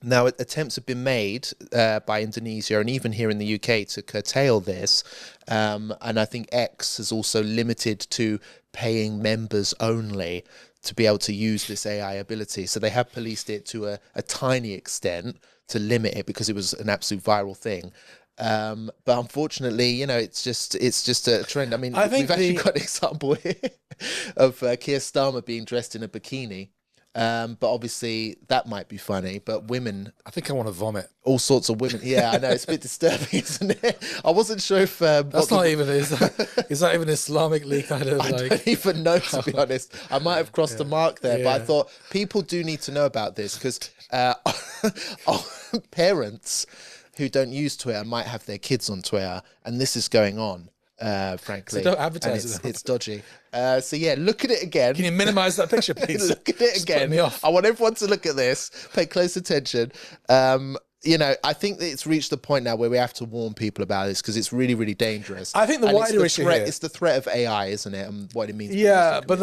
Now, attempts have been made by Indonesia and even here in the UK to curtail this. And I think X is also limited to paying members only to be able to use this AI ability. So they have policed it to a tiny extent to limit it because it was an absolute viral thing. But unfortunately, you know, it's just a trend. I mean, we've actually got an example here of Keir Starmer being dressed in a bikini. But obviously that might be funny, but women... I think I want to vomit. All sorts of women. Yeah, I know. It's a bit disturbing, isn't it? I wasn't sure if... That's not even... Is that even Islamically kind of I don't even know, to be honest. I might have crossed the mark there, but I thought people do need to know about this because parents who don't use Twitter might have their kids on Twitter, and this is going on. Frankly, so don't advertise it's dodgy. So yeah, look at it again. Can you minimize that picture, please? Look at it again. Me off. I want everyone to look at this, pay close attention. You know, I think that it's reached the point now where we have to warn people about this because it's really, really dangerous. I think the wider issue here, it's the threat of AI, isn't it, and what it means. Yeah, but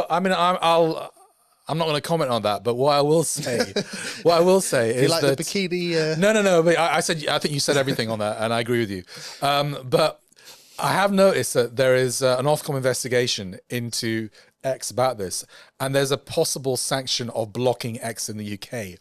I mean, I'm not going to comment on that, but what I will say, is like that the bikini. No. But I think you said everything on that, and I agree with you. But I have noticed that there is an Ofcom investigation into X about this, and there's a possible sanction of blocking X in the UK.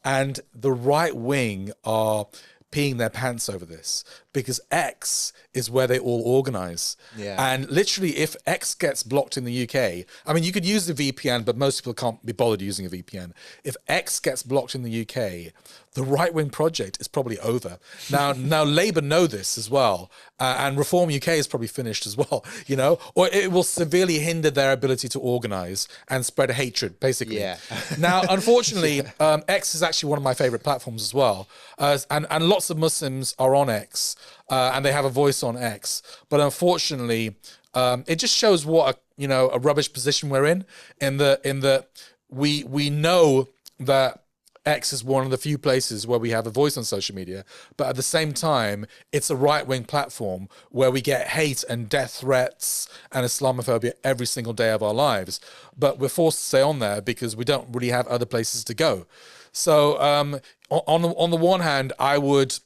And the right wing are peeing their pants over this because X is where they all organize. Yeah. And literally, if X gets blocked in the UK, I mean, you could use the VPN, but most people can't be bothered using a VPN. If X gets blocked in the UK, the right-wing project is probably over. Now Labour know this as well, and Reform UK is probably finished as well, you know, or it will severely hinder their ability to organise and spread hatred, basically. Yeah. Now, unfortunately, X is actually one of my favourite platforms as well, and lots of Muslims are on X, and they have a voice on X. But unfortunately, it just shows what a rubbish position we're in that we know that X is one of the few places where we have a voice on social media, but at the same time, it's a right-wing platform where we get hate and death threats and Islamophobia every single day of our lives. But we're forced to stay on there because we don't really have other places to go. So on the one hand, I'd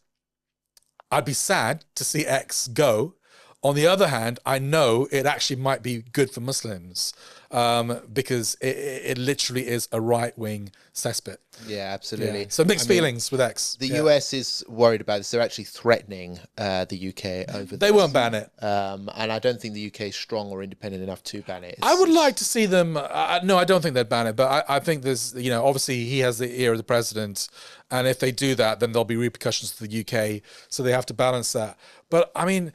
be sad to see X go. On the other hand, I know it actually might be good for Muslims because it literally is a right-wing cesspit. Yeah, absolutely. Yeah. So mixed feelings with X. The US is worried about this. They're actually threatening the UK over this. They won't ban it. And I don't think the UK is strong or independent enough to ban it. I would like to see them... no, I don't think they'd ban it, but I think there's, obviously he has the ear of the president, and if they do that, then there'll be repercussions to the UK, so they have to balance that. But, I mean...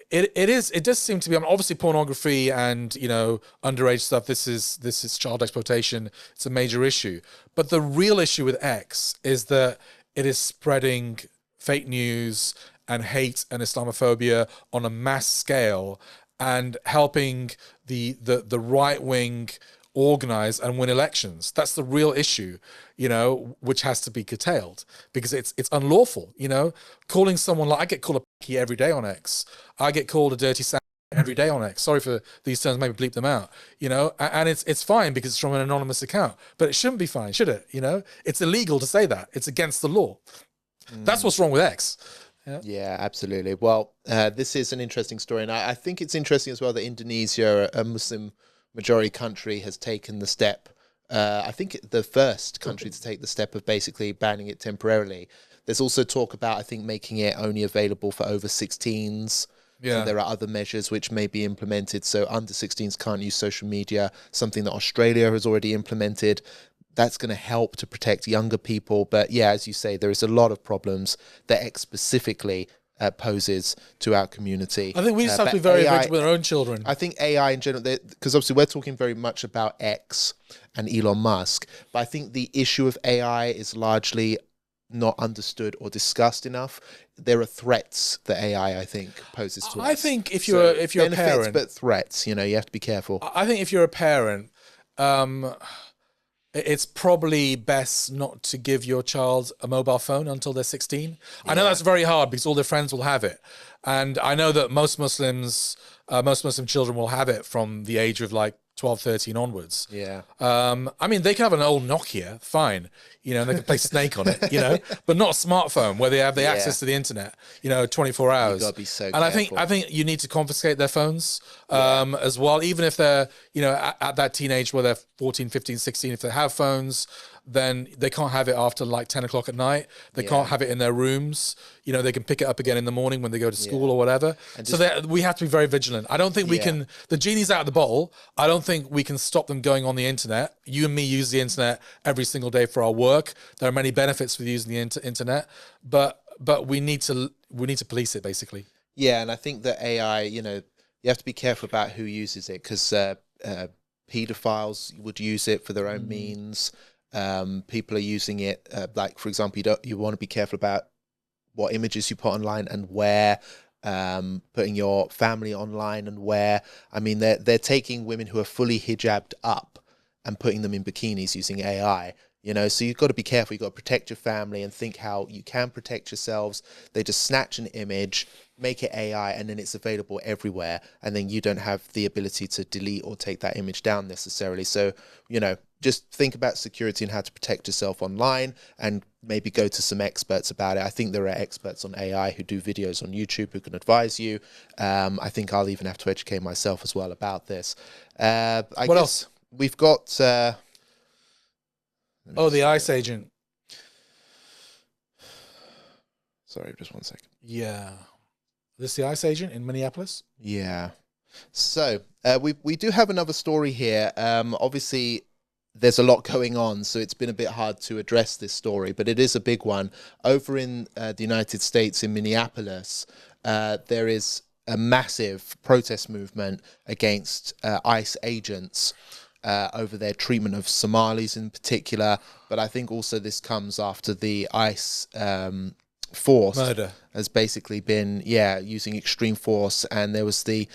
It does seem to be, obviously pornography and, underage stuff, this is child exploitation. It's a major issue. But the real issue with X is that it is spreading fake news and hate and Islamophobia on a mass scale and helping the right wing organize and win elections. That's the real issue, which has to be curtailed because it's unlawful, calling someone I get called a p***y every day on X. I get called a dirty sand every day on X. Sorry for these terms, maybe bleep them out, and it's fine because it's from an anonymous account, but it shouldn't be fine, should it? It's illegal to say that. It's against the law. That's what's wrong with X. Yeah, absolutely. Well, this is an interesting story, and I think it's interesting as well that Indonesia, a Muslim majority country, has taken the step. I think the first country to take the step of basically banning it temporarily. There's also talk about, I think, making it only available for over 16s. Yeah. And there are other measures which may be implemented. So under 16s can't use social media, something that Australia has already implemented. That's going to help to protect younger people. But yeah, as you say, there is a lot of problems that X specifically poses to our community. I think we just have to be very vigilant with our own children. I think AI in general, because obviously we're talking very much about X and Elon Musk, but I think the issue of AI is largely not understood or discussed enough. There are threats that AI, I think, poses to us. I think if you're a benefits, parent, but threats, you have to be careful. I think if you're a parent, it's probably best not to give your child a mobile phone until they're 16. I know that's very hard because all their friends will have it. And I know that most Muslim children will have it from the age of like 12, 13 onwards. Yeah. I mean, they can have an old Nokia, fine, and they can play Snake on it, but not a smartphone where they have the access to the internet, 24 hours. You've got to be so careful. careful. I think you need to confiscate their phones as well, even if they're, at that teenage where they're 14, 15, 16, if they have phones, then they can't have it after like 10 o'clock at night. They can't have it in their rooms. They can pick it up again in the morning when they go to school or whatever. So we have to be very vigilant. I don't think we can, the genie's out of the bottle. I don't think we can stop them going on the internet. You and me use the internet every single day for our work. There are many benefits with using the internet, but we need to police it basically. Yeah, and I think that AI, you have to be careful about who uses it because pedophiles would use it for their own means. People are using it, like for example, you want to be careful about what images you put online and where, putting your family online and where. I mean, they're taking women who are fully hijabbed up and putting them in bikinis using AI. So you've got to be careful. You've got to protect your family and think how you can protect yourselves. They just snatch an image, make it AI, and then it's available everywhere. And then you don't have the ability to delete or take that image down necessarily. So, just think about security and how to protect yourself online and maybe go to some experts about it. I think there are experts on AI who do videos on YouTube who can advise you. I think I'll even have to educate myself as well about this. What else? We've got... the ICE agent. Sorry, just one second. Yeah. This the ICE agent in Minneapolis? Yeah. So we do have another story here. Obviously, there's a lot going on, so it's been a bit hard to address this story, but it is a big one. Over in the United States, in Minneapolis, there is a massive protest movement against ICE agents over their treatment of Somalis in particular. But I think also this comes after the ICE force murder has basically been using extreme force, and there was the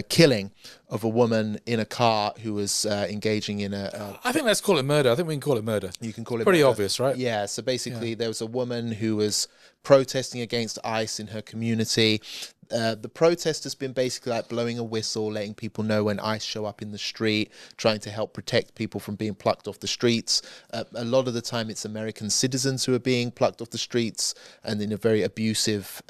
killing of a woman in a car who was engaging in I think let's call it murder. I think we can call it murder. You can call it pretty murder. obvious, right? Yeah, so basically there was a woman who was protesting against ICE in her community. The protest has been basically like blowing a whistle, letting people know when ICE show up in the street, trying to help protect people from being plucked off the streets. A lot of the time it's American citizens who are being plucked off the streets and in a very abusive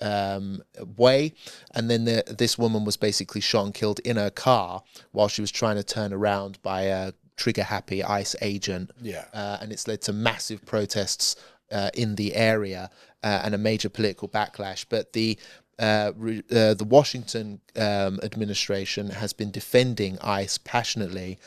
way. And then this woman was basically shot and killed in her car while she was trying to turn around by a trigger-happy ICE agent. Yeah. And it's led to massive protests in the area and a major political backlash. But the Washington administration has been defending ICE passionately,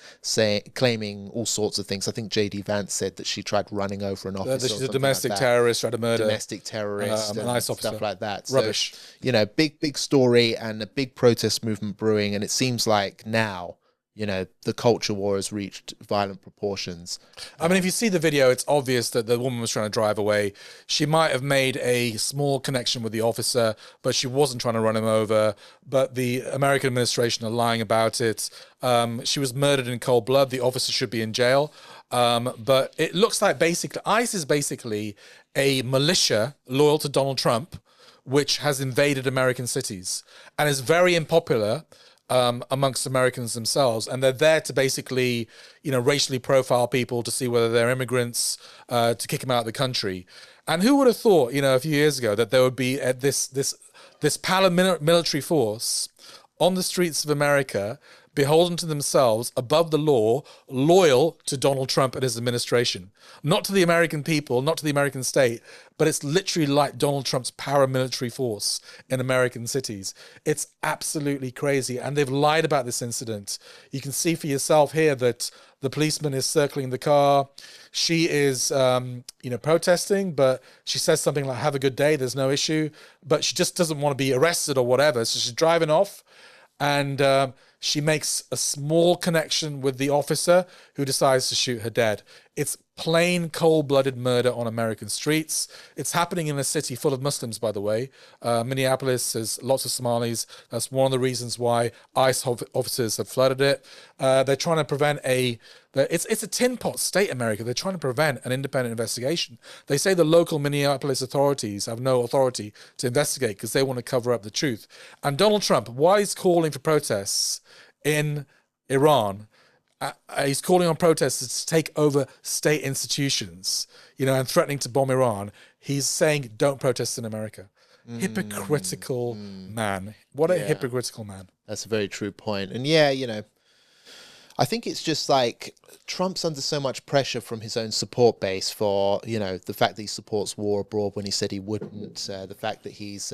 claiming all sorts of things. I think J.D. Vance said that she tried running over an officer. She's a domestic terrorist, tried to murder. Domestic terrorist, an ICE officer. stuff like that. Rubbish. So, big story and a big protest movement brewing. And it seems like now, the culture war has reached violent proportions. I mean, if you see the video, it's obvious that the woman was trying to drive away. She might have made a small connection with the officer, but she wasn't trying to run him over. But the American administration are lying about it. She was murdered in cold blood. The officer should be in jail. But it looks like basically ICE is basically a militia loyal to Donald Trump, which has invaded American cities and is very unpopular amongst Americans themselves, and they're there to basically, racially profile people to see whether they're immigrants, to kick them out of the country. And who would have thought, a few years ago, that there would be this paramilitary force on the streets of America, beholden to themselves, above the law, loyal to Donald Trump and his administration. Not to the American people, not to the American state, but it's literally like Donald Trump's paramilitary force in American cities. It's absolutely crazy. And they've lied about this incident. You can see for yourself here that the policeman is circling the car. She is, protesting, but she says something like, have a good day, there's no issue. But she just doesn't want to be arrested or whatever. So she's driving off, and she makes a small connection with the officer who decides to shoot her dead. It's plain cold-blooded murder on American streets. It's happening in a city full of Muslims, by the way. Minneapolis has lots of Somalis. That's one of the reasons why ICE officers have flooded it. They're trying to prevent it's a tin pot state, America. They're trying to prevent an independent investigation. They say the local Minneapolis authorities have no authority to investigate because they want to cover up the truth. And Donald Trump, while he's calling for protests in Iran, he's calling on protesters to take over state institutions, and threatening to bomb Iran. He's saying, don't protest in America. Hypocritical man. What a hypocritical man. That's a very true point. And I think it's just like Trump's under so much pressure from his own support base for, the fact that he supports war abroad when he said he wouldn't, the fact that he's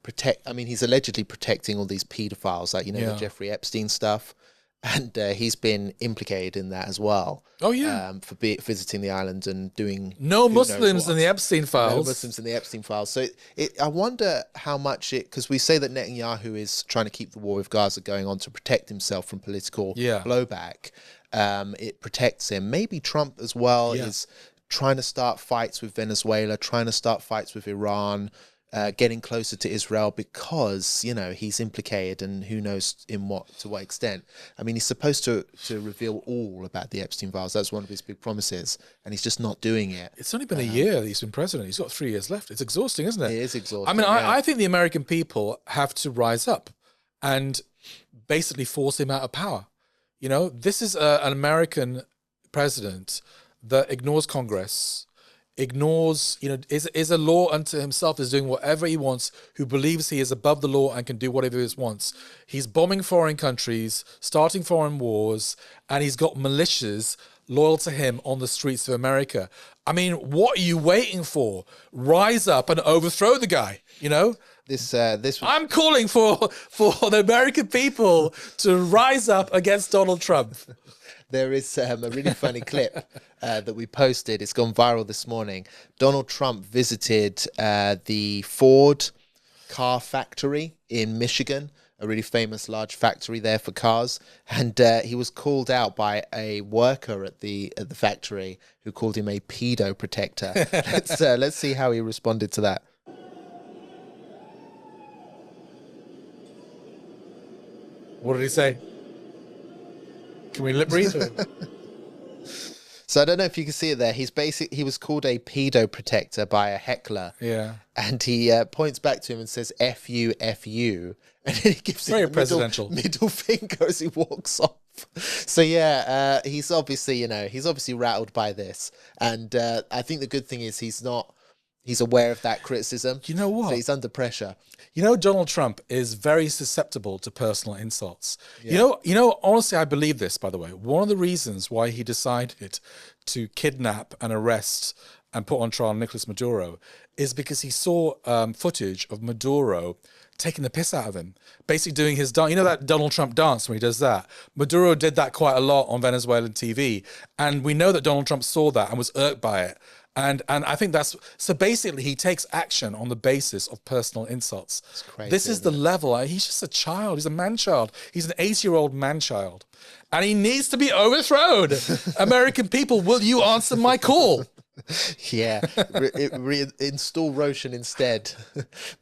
he's allegedly protecting all these pedophiles, like, the Jeffrey Epstein stuff. And he's been implicated in that as well. Oh, yeah. For visiting the island and doing... No Muslims in the Epstein files. No Muslims in the Epstein files. So I wonder how much because we say that Netanyahu is trying to keep the war with Gaza going on to protect himself from political blowback. It protects him. Maybe Trump as well is trying to start fights with Venezuela, trying to start fights with Iran, getting closer to Israel because, he's implicated, and who knows to what extent. I mean, he's supposed to reveal all about the Epstein files. That's one of his big promises, and he's just not doing it. It's only been a year that he's been president. He's got 3 years left. It's exhausting, isn't it? It is exhausting. I mean, I think the American people have to rise up and basically force him out of power. This is an American president that ignores Congress, ignores, is a law unto himself, is doing whatever he wants, who believes he is above the law and can do whatever he wants. He's bombing foreign countries, starting foreign wars, and he's got militias loyal to him on the streets of America. I mean, what are you waiting for? Rise up and overthrow the guy, This was... I'm calling for the American people to rise up against Donald Trump. There is a really funny clip that we posted. It's gone viral this morning. Donald Trump visited the Ford car factory in Michigan, a really famous large factory there for cars. And he was called out by a worker at the factory who called him a pedo protector. Let's see how he responded to that. What did he say? Can we lip read to him? So I don't know if you can see it there. He was called a pedo protector by a heckler. Yeah. And he points back to him and says, F you, F you. And then he gives him the middle finger as he walks off. So he's obviously, he's obviously rattled by this. And I think the good thing is he's aware of that criticism. You know what? So he's under pressure. Donald Trump is very susceptible to personal insults. Yeah. Honestly, I believe this, by the way. One of the reasons why he decided to kidnap and arrest and put on trial Nicolas Maduro is because he saw footage of Maduro taking the piss out of him, basically doing his dance. That Donald Trump dance when he does that? Maduro did that quite a lot on Venezuelan TV. And we know that Donald Trump saw that and was irked by it. And I think so basically he takes action on the basis of personal insults. It's crazy, this is the level. He's just a child. He's a man-child. He's an 80-year-old man-child. And he needs to be overthrown. American people, will you answer my call? Yeah, install Roshan instead.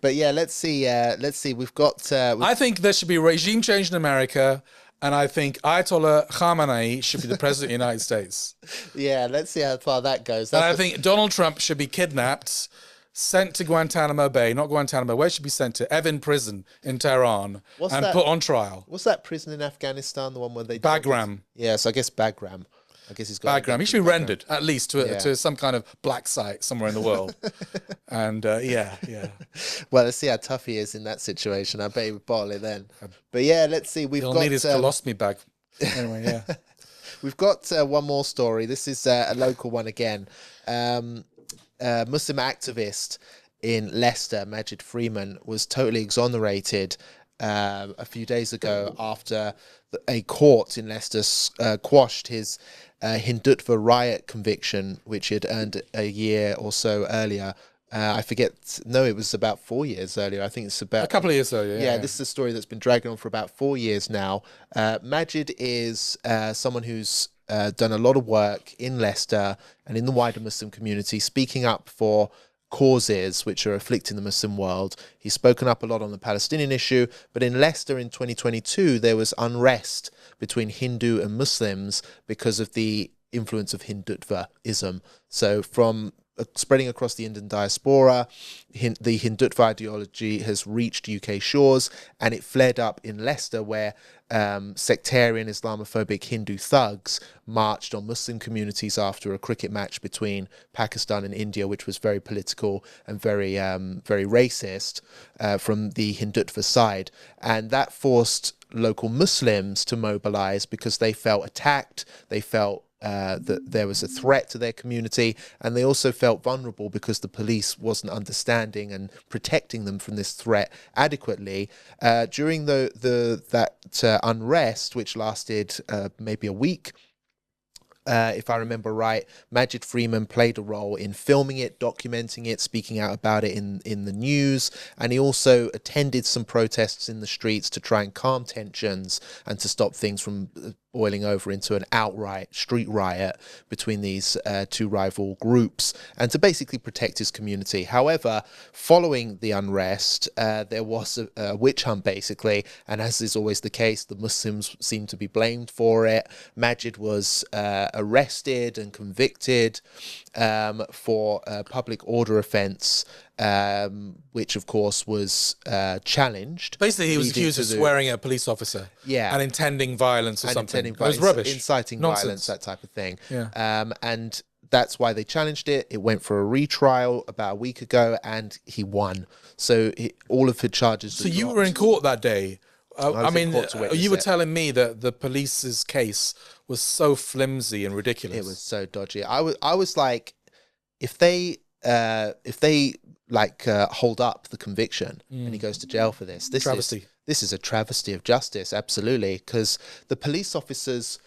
But let's see. We've got... I think there should be a regime change in America. And I think Ayatollah Khamenei should be the president of the United States. Yeah, let's see how far that goes. And I think Donald Trump should be kidnapped, sent to Guantanamo Bay, not Guantanamo, where should be sent to? Evin Prison in Tehran, put on trial. What's that prison in Afghanistan, the one where they... Bagram. Yes, I guess Bagram. I guess he's got... Bagram. He should be rendered, at least, to some kind of black site somewhere in the world. And, yeah. Well, let's see how tough he is in that situation. I bet he would bottle it then. But, let's see. He'll need his colostomy bag. Anyway, yeah. We've got one more story. This is a local one again. Muslim activist in Leicester, Majid Freeman, was totally exonerated a few days ago after a court in Leicester quashed his Hindutva riot conviction, which he had earned a year or so earlier. I forget. No, it was about 4 years earlier. I think it's about a couple of years earlier. Yeah, this is a story that's been dragging on for about 4 years now. Majid is someone who's done a lot of work in Leicester and in the wider Muslim community, speaking up for causes which are afflicting the Muslim world. He's spoken up a lot on the Palestinian issue, but in Leicester in 2022, there was unrest between Hindu and Muslims because of the influence of Hindutvaism. So from spreading across the Indian diaspora, the Hindutva ideology has reached UK shores, and it flared up in Leicester, where sectarian Islamophobic Hindu thugs marched on Muslim communities after a cricket match between Pakistan and India, which was very political and very racist from the Hindutva side. And that forced local Muslims to mobilize because they felt attacked, they felt that there was a threat to their community, and they also felt vulnerable because the police wasn't understanding and protecting them from this threat adequately. During that unrest, which lasted maybe a week, if I remember right, Majid Freeman played a role in filming it, documenting it, speaking out about it in the news, and he also attended some protests in the streets to try and calm tensions and to stop things from boiling over into an outright street riot between these two rival groups, and to basically protect his community. However, following the unrest, there was a witch hunt, basically, and as is always the case, the Muslims seemed to be blamed for it. Majid was arrested and convicted for a public order offence, which of course was challenged. Basically, he was accused of swearing at a police officer, and intending violence or something. It was rubbish, inciting nonsense, violence, that type of thing. Yeah. And that's why they challenged it. It went for a retrial about a week ago, and he won. So all of the charges. So you were in court that day. I mean, you were it. telling me that the police's case was so flimsy and ridiculous. It was so dodgy. I was like, if they hold up the conviction and he goes to jail for this, this is a travesty of justice, absolutely, because the police officers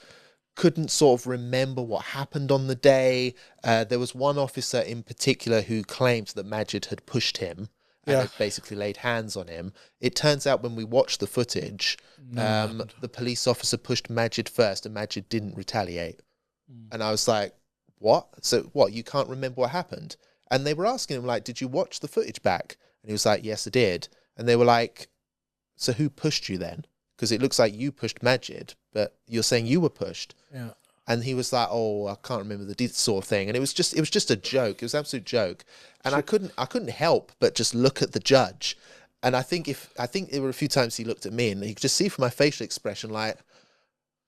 couldn't sort of remember what happened on the day. There was one officer in particular who claimed that Majid had pushed him and had basically laid hands on him. It turns out when we watched the footage, the police officer pushed Majid first and Majid didn't retaliate. And I was like, what? So what, you can't remember what happened? And they were asking him, like, did you watch the footage back? And he was like, yes, I did. And they were like, so who pushed you then? Because it looks like you pushed Majid, but you're saying you were pushed. Yeah. And he was like, oh, I can't remember the sort of thing. And it was just a joke. It was an absolute joke. And I couldn't help but just look at the judge. And I think there were a few times he looked at me and he could just see from my facial expression, like,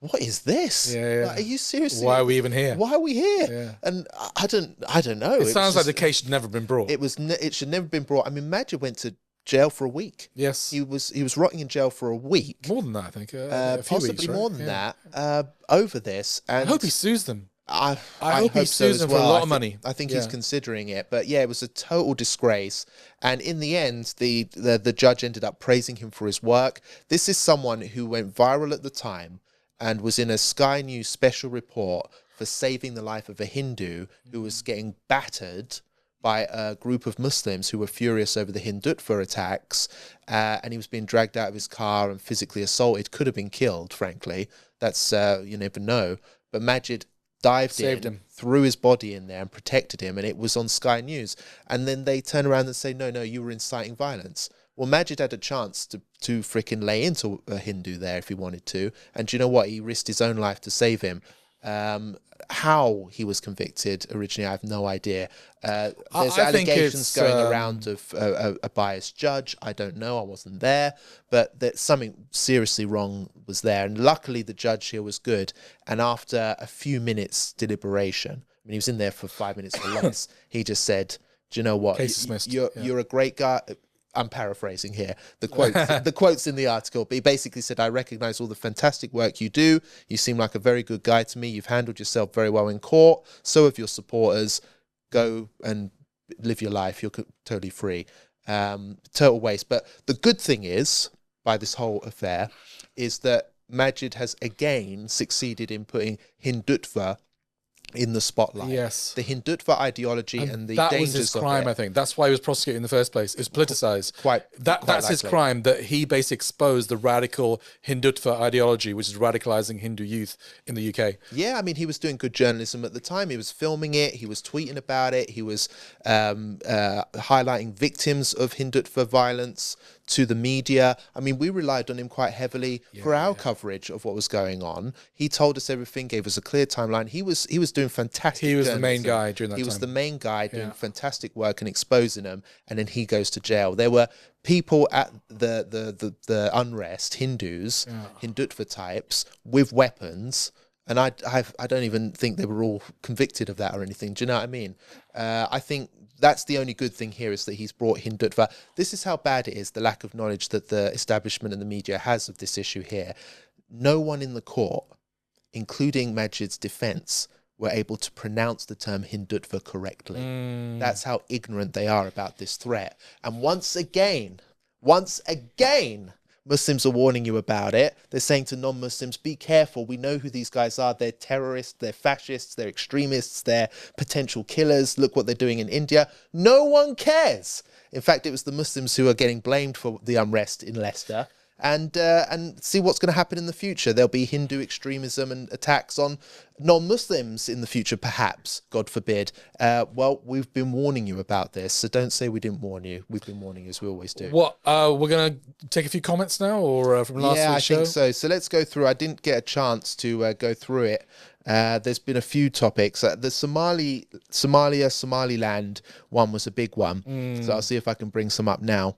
what is this? Yeah. Like, are you seriously? Why are we even here? Why are we here? Yeah. And I don't know. It sounds like the case should never have been brought. It should never have been brought. I mean, Majid went to jail for a week. Yes. He was rotting in jail for a week. More than that, I think. A few possibly weeks, right? more than that. Over this. And I hope he sues them. I hope he sues them for a lot of money. I think he's considering it. But yeah, it was a total disgrace. And in the end, the judge ended up praising him for his work. This is someone who went viral at the time and was in a Sky News special report for saving the life of a Hindu who was getting battered by a group of Muslims who were furious over the Hindutva attacks, and he was being dragged out of his car and physically assaulted. Could have been killed, frankly. That's, you never know. But Majid saved him, threw his body in there and protected him, and it was on Sky News. And then they turn around and say, no, you were inciting violence. Well, Majid had a chance to freaking lay into a Hindu there if he wanted to. And do you know what? He risked his own life to save him. How he was convicted originally, I have no idea. There's allegations going around of a biased judge. I don't know. I wasn't there. But that something seriously wrong was there. And luckily, the judge here was good. And after a few minutes deliberation, I mean, he was in there for 5 minutes or less, he just said, do you know what? You're a great guy. I'm paraphrasing here. The quotes in the article, but he basically said, I recognize all the fantastic work you do. You seem like a very good guy to me. You've handled yourself very well in court. So have your supporters. Go and live your life. You're totally free. Total waste. But the good thing is, by this whole affair, is that Majid has again succeeded in putting Hindutva in the spotlight. Yes. The Hindutva ideology and the that dangers was his of crime, it. I think. That's why he was prosecuted in the first place. It was politicized. Quite That's his likely. crime, that he basically exposed the radical Hindutva ideology, which is radicalizing Hindu youth in the UK. Yeah, I mean, he was doing good journalism at the time. He was filming it. He was tweeting about it. He was highlighting victims of Hindutva violence to the media. I mean, we relied on him quite heavily for our coverage of what was going on. He told us everything, gave us a clear timeline. He was doing fantastic. He was the main journalism. guy during that He time. was the main guy doing fantastic work and exposing them, and then he goes to jail. There were people at the Unrest, Hindus, Hindutva types with weapons. And I don't even think they were all convicted of that or anything. Do you know what I mean? I think that's the only good thing here, is that he's brought Hindutva. This is how bad it is, the lack of knowledge that the establishment and the media has of this issue here. No one in the court, including Majid's defense, were able to pronounce the term Hindutva correctly. That's how ignorant they are about this threat. And once again, Muslims are warning you about it. They're saying to non-Muslims, be careful. We know who these guys are. They're terrorists, they're fascists, they're extremists, they're potential killers. Look what they're doing in India. No one cares. In fact, it was the Muslims who are getting blamed for the unrest in Leicester. And see what's going to happen in the future. There'll be Hindu extremism and attacks on non-Muslims in the future, perhaps, God forbid. Well, we've been warning you about this, so don't say we didn't warn you. We've been warning you, as we always do. What, we're going to take a few comments now, or from last week's show? Yeah, I think so. So let's go through. I didn't get a chance to go through it. There's been a few topics. The Somaliland one was a big one. So I'll see if I can bring some up now.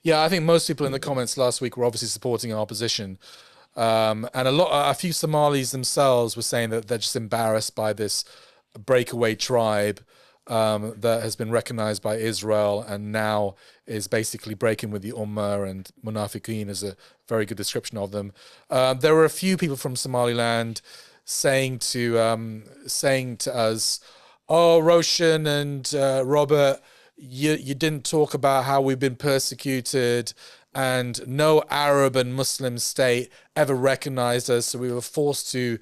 Yeah, I think most people in the comments last week were obviously supporting our position. And a few Somalis themselves were saying that they're just embarrassed by this breakaway tribe that has been recognized by Israel and now is basically breaking with the Ummah, and Munafiqeen is a very good description of them. There were a few people from Somaliland saying to us, "Oh, Roshan and Robert, you didn't talk about how we've been persecuted, and no Arab and Muslim state ever recognized us, so we were forced to,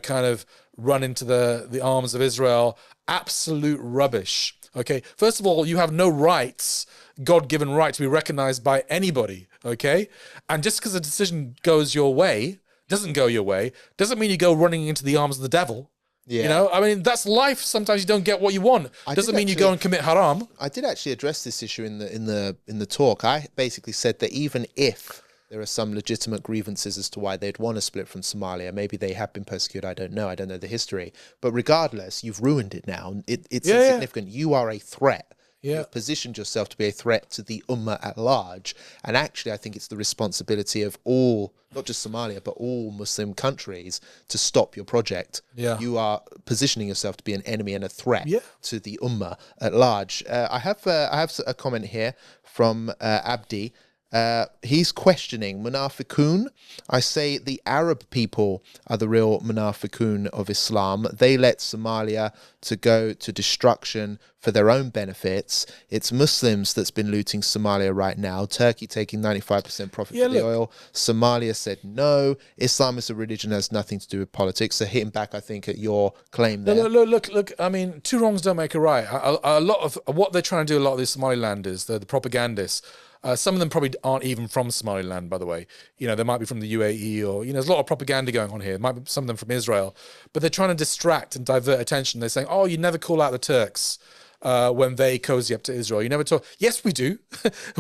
kind of run into the arms of Israel." Absolute rubbish. Okay, first of all, you have no rights, God-given right, to be recognized by anybody. Okay, and just because a decision doesn't go your way, doesn't mean you go running into the arms of the devil. Yeah. I mean, that's life. Sometimes you don't get what you want. Doesn't mean you go and commit haram. I did actually address this issue in the talk. I basically said that even if there are some legitimate grievances as to why they'd want to split from Somalia, maybe they have been persecuted. I don't know the history. But regardless, you've ruined it now. It's insignificant. You are a threat. You've positioned yourself to be a threat to the Ummah at large. And actually, I think it's the responsibility of all, not just Somalia, but all Muslim countries to stop your project. Yeah. You are positioning yourself to be an enemy and a threat to the Ummah at large. I have a comment here from Abdi. He's questioning Munafiqun. I say the Arab people are the real Munafiqun of Islam. They let Somalia to go to destruction for their own benefits. It's Muslims that's been looting Somalia right now. Turkey taking 95% profit for the oil. Somalia said no. Islam is a religion, has nothing to do with politics. So hitting back, I think, at your claim there. Look. I mean, two wrongs don't make a right. A lot of what they're trying to do, a lot of these Somalilanders, the propagandists, some of them probably aren't even from Somaliland, by the way. They might be from the UAE, or, there's a lot of propaganda going on here. Might be some of them from Israel. But they're trying to distract and divert attention. They're saying, oh, you never call out the Turks when they cozy up to Israel. You never talk. Yes, we do.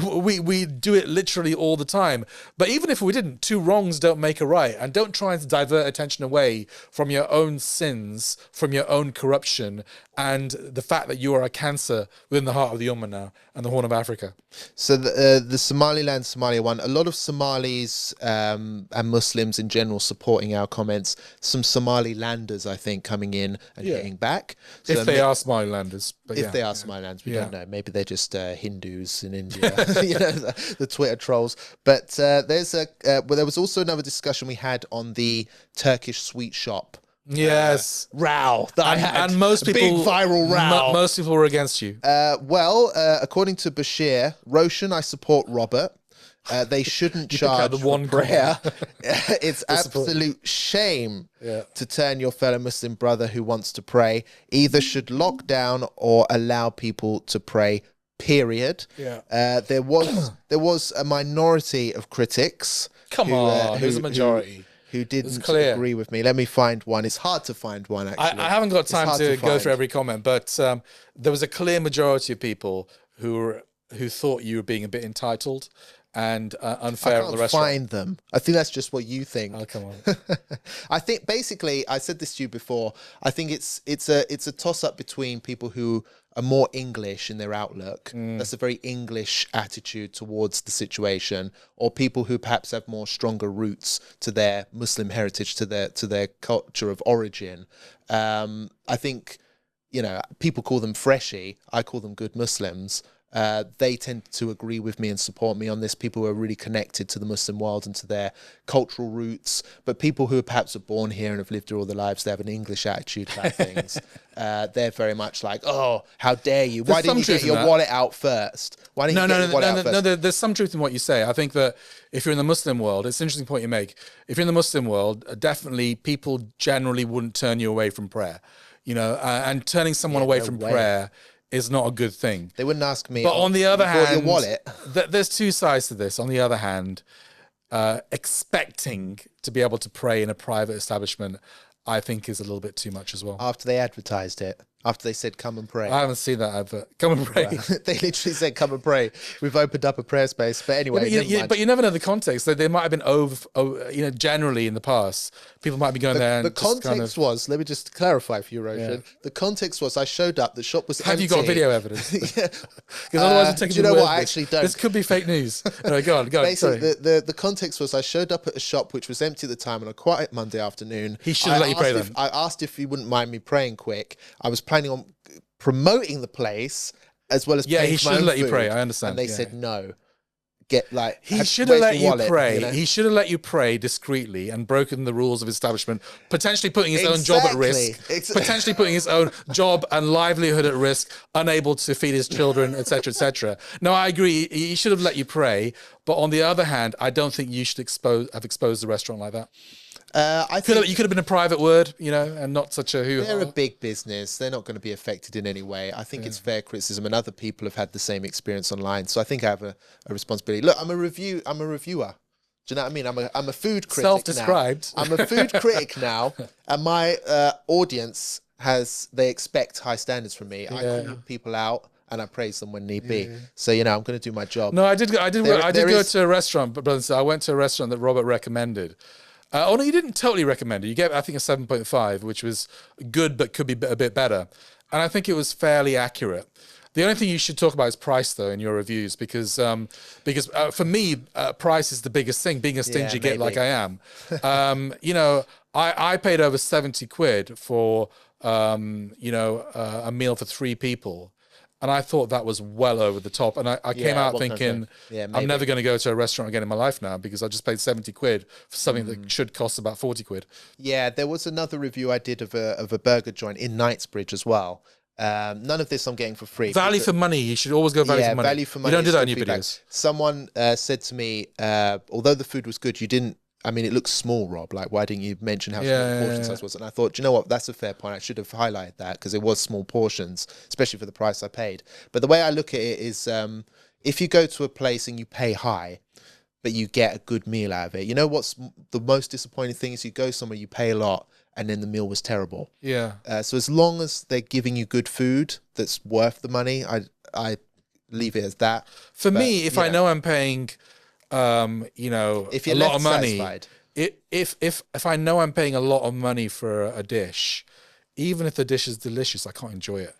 we do it literally all the time. But even if we didn't, two wrongs don't make a right. And don't try to divert attention away from your own sins, from your own corruption, and the fact that you are a cancer within the heart of the Ummah now and the Horn of Africa. So the Somaliland, Somalia one, a lot of Somalis and Muslims in general supporting our comments. Some Somalilanders, I think, coming in and hitting back. So if they are Somalilanders. But if they are Somalilanders, we don't know. Maybe they're just Hindus in India, the Twitter trolls. But there was also another discussion we had on the Turkish sweet shop. Yes, row that I had. And most people, big viral row. Most people were against you. According to Bashir Roshan, I support Robert. They shouldn't You pick out charge the for one prayer. It's absolute shame to turn your fellow Muslim brother who wants to pray. Either should lock down or allow people to pray, period. There was a minority of critics. Come on, who's a majority? Who didn't agree with me. Let me find one. It's hard to find one, actually. I haven't got time to go through every comment, but there was a clear majority of people who thought you were being a bit entitled and unfair at the restaurant. I can't find them. I think that's just what you think. Oh, come on. I think basically, I said this to you before, I think it's a toss-up between people who are more English in their outlook. That's a very English attitude towards the situation, or people who perhaps have more stronger roots to their Muslim heritage, to their culture of origin. I think, people call them freshy. I call them good Muslims. They tend to agree with me and support me on this. People who are really connected to the Muslim world and to their cultural roots. But people who perhaps are born here and have lived here all their lives, they have an English attitude about things. They're very much like, oh, how dare you? Why didn't you get your wallet out first? Why didn't you get your wallet out first? No, there's some truth in what you say. I think that if you're in the Muslim world, it's an interesting point you make. If you're in the Muslim world, definitely people generally wouldn't turn you away from prayer. And turning someone away from prayer is not a good thing. They wouldn't ask me. But on the other hand, your wallet. There's two sides to this. On the other hand, expecting to be able to pray in a private establishment, I think, is a little bit too much as well. After they advertised it, after they said, come and pray. I haven't seen that advert. Come and pray. They literally said, come and pray. We've opened up a prayer space. But anyway, but you never know the context. They might have been generally in the past, people might be going there. And the context was, let me just clarify for you, Roshan. The context was, I showed up, the shop was empty. Have you got video evidence? Because otherwise I'm taking do you know what? I actually don't. This could be fake news. No, go on. Basically, the context was, I showed up at a shop which was empty at the time on a quiet Monday afternoon. He should have let you pray then. I asked if he wouldn't mind me praying quick. I was planning on promoting the place as well as he should have let you pray. I understand. And they said no. He should have let you pray. He should have let you pray discreetly and broken the rules of establishment, potentially putting his own job at risk, potentially putting his own job and livelihood at risk, unable to feed his children, etc., etc. No, I agree. He should have let you pray, but on the other hand, I don't think you should have exposed the restaurant like that. I think you could have been a private word, and not such a hoo-ha. They're a big business. They're not going to be affected in any way. I think it's fair criticism, and other people have had the same experience online. So I think I have a responsibility. Look, I'm a reviewer. Do you know what I mean? I'm a food critic. Self-described. Now. I'm a food critic now, and my audience they expect high standards from me. I call people out. And I praise them when need be. So I'm going to do my job. No, I did go to a restaurant, but brothers, I went to a restaurant that Robert recommended. No, you didn't totally recommend it. You gave, I think, a 7.5, which was good, but could be a bit better. And I think it was fairly accurate. The only thing you should talk about is price, though, in your reviews, because for me, price is the biggest thing. Being a stingy git like I am, I paid over 70 quid for a meal for 3 people. And I thought that was well over the top. And I came out thinking, I'm never going to go to a restaurant again in my life now because I just paid 70 quid for something that should cost about 40 quid. Yeah, there was another review I did of a burger joint in Knightsbridge as well. None of this I'm getting for free. Value for money. You should always go value for money. Value for money. You don't do that in your videos. Someone said to me, although the food was good, you didn't. I mean, it looks small, Rob. Like, why didn't you mention how small the portion size was? And I thought, do you know what? That's a fair point. I should have highlighted that because it was small portions, especially for the price I paid. But the way I look at it is, if you go to a place and you pay high, but you get a good meal out of it, you know what's the most disappointing thing is you go somewhere, you pay a lot, and then the meal was terrible. Yeah. So as long as they're giving you good food that's worth the money, I leave it as that. For me, if I know I'm paying... if you're a lot of money, if I know I'm paying a lot of money for a dish, even if the dish is delicious, I can't enjoy it.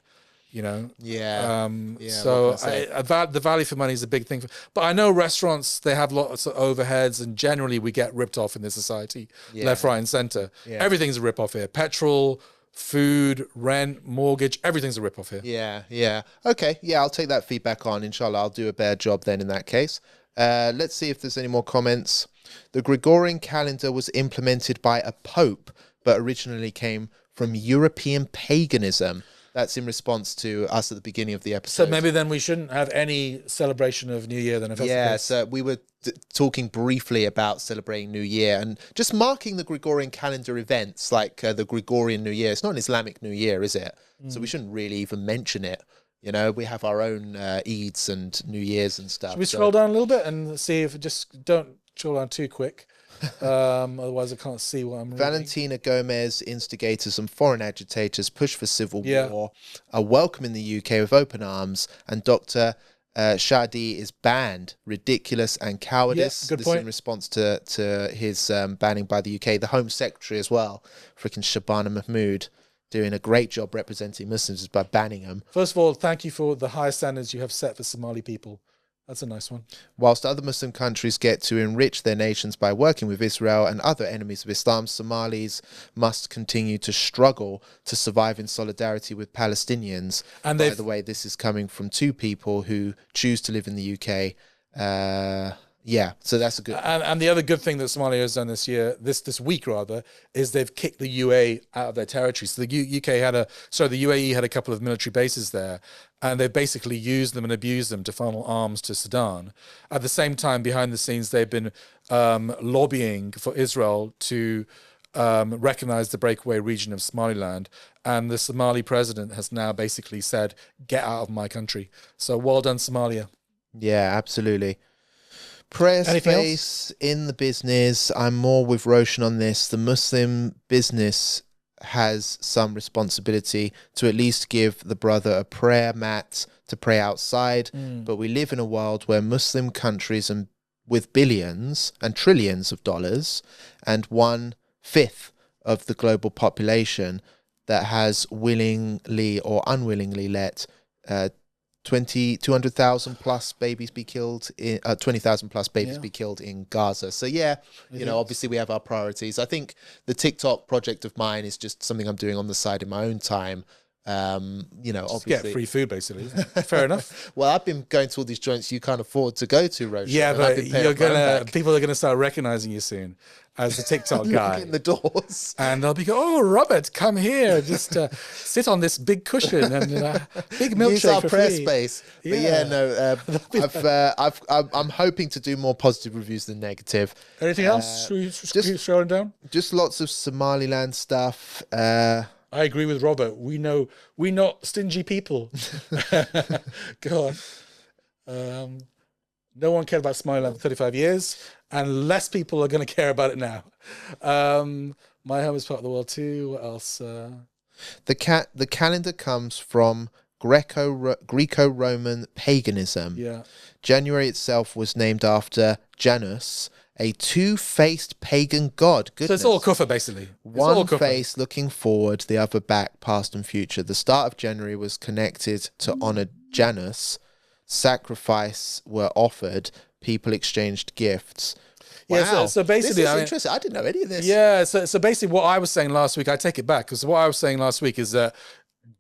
So the value for money is a big thing. But I know restaurants, they have lots of overheads, and generally we get ripped off in this society, left, right, and center. Yeah. Everything's a rip off here. Petrol, food, rent, mortgage, everything's a rip off here. Yeah. Okay. Yeah, I'll take that feedback on. Inshallah, I'll do a better job then in that case. Let's see if there's any more comments. The Gregorian calendar was implemented by a pope, but originally came from European paganism. That's in response to us at the beginning of the episode. So maybe then we shouldn't have any celebration of New Year then. If that's the Yeah, case. so we were talking briefly about celebrating New Year and just marking the Gregorian calendar events like the Gregorian New Year. It's not an Islamic New Year, is it? So we shouldn't really even mention it. You know, we have our own Eids and New Years and stuff. Should we scroll down a little bit and see if just don't scroll down too quick. Otherwise I can't see what I'm reading. Valentina Gomez, instigators and foreign agitators push for civil Yeah. war, are welcome in the UK with open arms, and Dr. Shadi is banned. Ridiculous and cowardice. Yeah, good This point. is in response to his banning by the UK. The Home Secretary as well, freaking Shabana Mahmood, doing a great job representing Muslims by banning them. First of all, thank you for the high standards you have set for Somali people. That's a nice one. Whilst other Muslim countries get to enrich their nations by working with Israel and other enemies of Islam, Somalis must continue to struggle to survive in solidarity with Palestinians. And by they've- the way, this is coming from two people who choose to live in the UK. Yeah, so that's a good... And the other good thing that Somalia has done this year, this week rather, is they've kicked the UAE out of their territory. So the the UAE had a couple of military bases there, and they basically used them and abused them to funnel arms to Sudan. At the same time, behind the scenes, they've been lobbying for Israel to recognize the breakaway region of Somaliland. And the Somali president has now basically said, get out of my country. So well done, Somalia. Yeah, absolutely. Prayer Anything space in the business. I'm more with Roshan on this. The Muslim business has some responsibility to at least give the brother a prayer mat to pray outside. But we live in a world where Muslim countries and with billions and trillions of dollars and 1/5 of the global population that has willingly or unwillingly let 200,000 plus babies be killed in 20,000 plus babies be killed in Gaza. So yeah, you know, obviously we have our priorities. I think the TikTok project of mine is just something I'm doing on the side in my own time. You know, Just obviously get free food, basically. Fair enough. Well, I've been going to all these joints you can't afford to go to, Roshan. Yeah, and I've but been paying off my own back. people are gonna start recognizing you soon as the TikTok guy. Knocking the doors. And they'll be go, oh, Robert, come here, just sit on this big cushion and big milkshake Use our for prayer free. space. But Yeah. I'm hoping to do more positive reviews than negative. Anything else? Should we just keep scrolling down? Just lots of Somaliland stuff. I agree with Robert. We're not stingy people. Go on. No one cared about Somaliland for 35 years, and less people are going to care about it now. My home is part of the world too. What else? The calendar comes from Greco-Roman paganism. Yeah. January itself was named after Janus, a two-faced pagan god. So Goodness. it's all kufr, basically. It's all One kufr. face looking forward, the other back, past and future. The start of January was connected to honor Janus. Sacrifice were offered. People exchanged gifts. Yeah, Wow. so basically, this is I mean- interesting. I didn't know any of this. Yeah, so basically what I was saying last week, I take it back, because what I was saying last week is that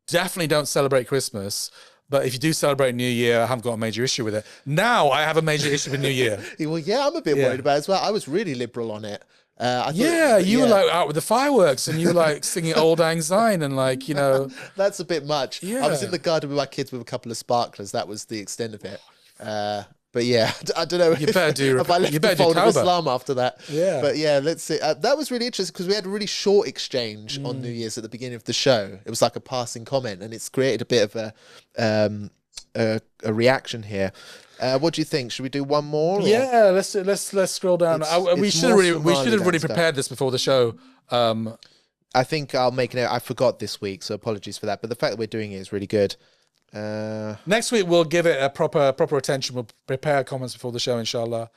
definitely don't celebrate Christmas, but if you do celebrate New Year, I haven't got a major issue with it. Now I have a major issue with New Year. Well, yeah, I'm a bit Yeah. worried about it as well. I was really liberal on it. I thought, Yeah, you were like out with the fireworks and you were like singing Old Lang Syne and like, you know. That's a bit much. I was Yeah. in the garden with my kids with a couple of sparklers. That was the extent of it. But yeah, I don't know. You better do- if I left you the better do fold of Tauba. Islam after that. Yeah. But yeah, let's see. That was really interesting because we had a really short exchange on New Year's at the beginning of the show. It was like a passing comment, and it's created a bit of a reaction here. What do you think? Should we do one more? or- Yeah, let's scroll down. We it's should more have really Somaliland stuff. prepared this before the show. I think I'll make it. I forgot this week, so apologies for that. But the fact that we're doing it is really good. Next week we'll give it a proper attention. We'll prepare comments before the show, inshallah.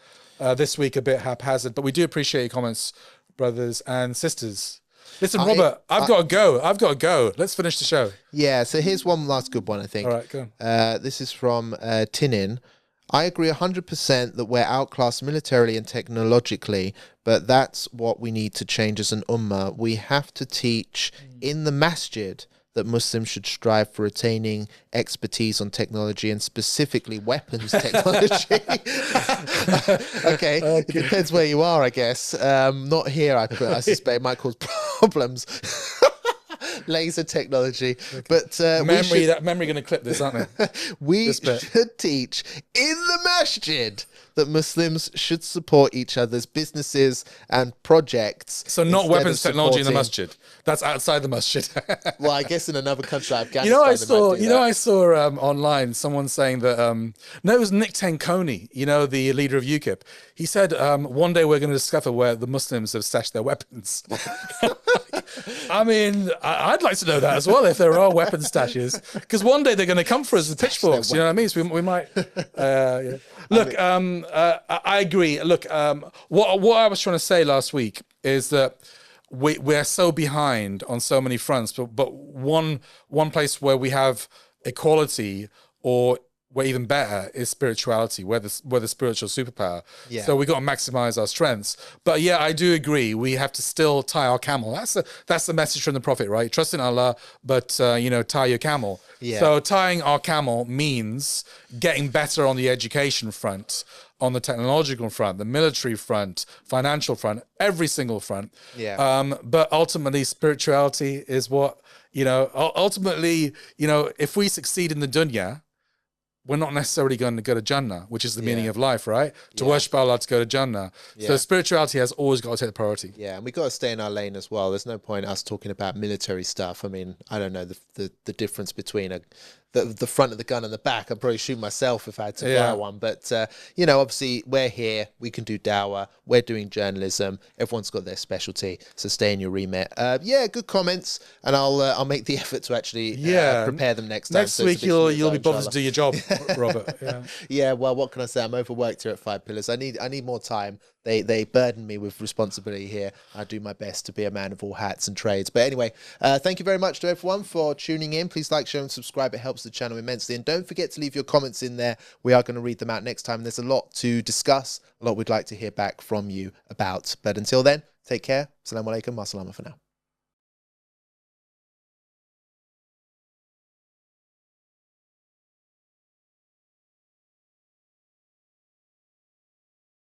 This week a bit haphazard, but we do appreciate your comments, brothers and sisters. Listen, Robert, I've got to go. Let's finish the show. Yeah, so here's one last good one, I think. All right, go on. This is from Tinin. I agree 100% that we're outclassed militarily and technologically, but that's what we need to change as an ummah. We have to teach in the masjid that Muslims should strive for attaining expertise on technology and specifically weapons technology. Okay, it depends where you are, I guess. Not here, I suspect. It might cause problems. laser technology. But memory going to clip this, aren't they? we should teach in the masjid that Muslims should support each other's businesses and projects. So not weapons technology in the supporting- masjid. That's outside the masjid. Well, I guess in another country like Afghanistan. You know, I that. saw online someone saying that. No, it was Nick Tanconi. You know, the leader of UKIP. He said, "One day we're going to discover where the Muslims have stashed their weapons." I mean, I'd like to know that as well. If there are weapon stashes, because one day they're going to come for us with pitchforks. You know what I mean? So we might. Yeah. Look, I agree. Look, what I was trying to say last week is that we're so behind on so many fronts, but one place where we have equality, or we're even better, is spirituality. We're the spiritual superpower. Yeah. So we got to maximize our strengths. But yeah, I do agree. We have to still tie our camel. That's the message from the Prophet, right? Trust in Allah, but tie your camel. Yeah. So tying our camel means getting better on the education front, on the technological front, the military front, financial front, every single front. Yeah. But ultimately, spirituality is what, ultimately, if we succeed in the dunya, we're not necessarily going to go to Jannah, which is the meaning of life, right? To worship Allah, to go to Jannah. So spirituality has always got to take the priority. Yeah, and we got to stay in our lane as well. There's no point us talking about military stuff. I mean, I don't know the difference between the front of the gun and the back. I'd probably shoot myself if I had to fire one. But, obviously we're here. We can do dawah. We're doing journalism. Everyone's got their specialty. So stay in your remit. Good comments. And I'll make the effort to actually prepare them next time. Next week you'll be bothered to do your job, Robert. Yeah, well, what can I say? I'm overworked here at Five Pillars. I need more time. They burden me with responsibility here. I do my best to be a man of all hats and trades. But anyway, thank you very much to everyone for tuning in. Please like, share, and subscribe. It helps the channel immensely. And don't forget to leave your comments in there. We are going to read them out next time. And there's a lot to discuss, a lot we'd like to hear back from you about. But until then, take care. Assalamu alaikum. Wa salama for now.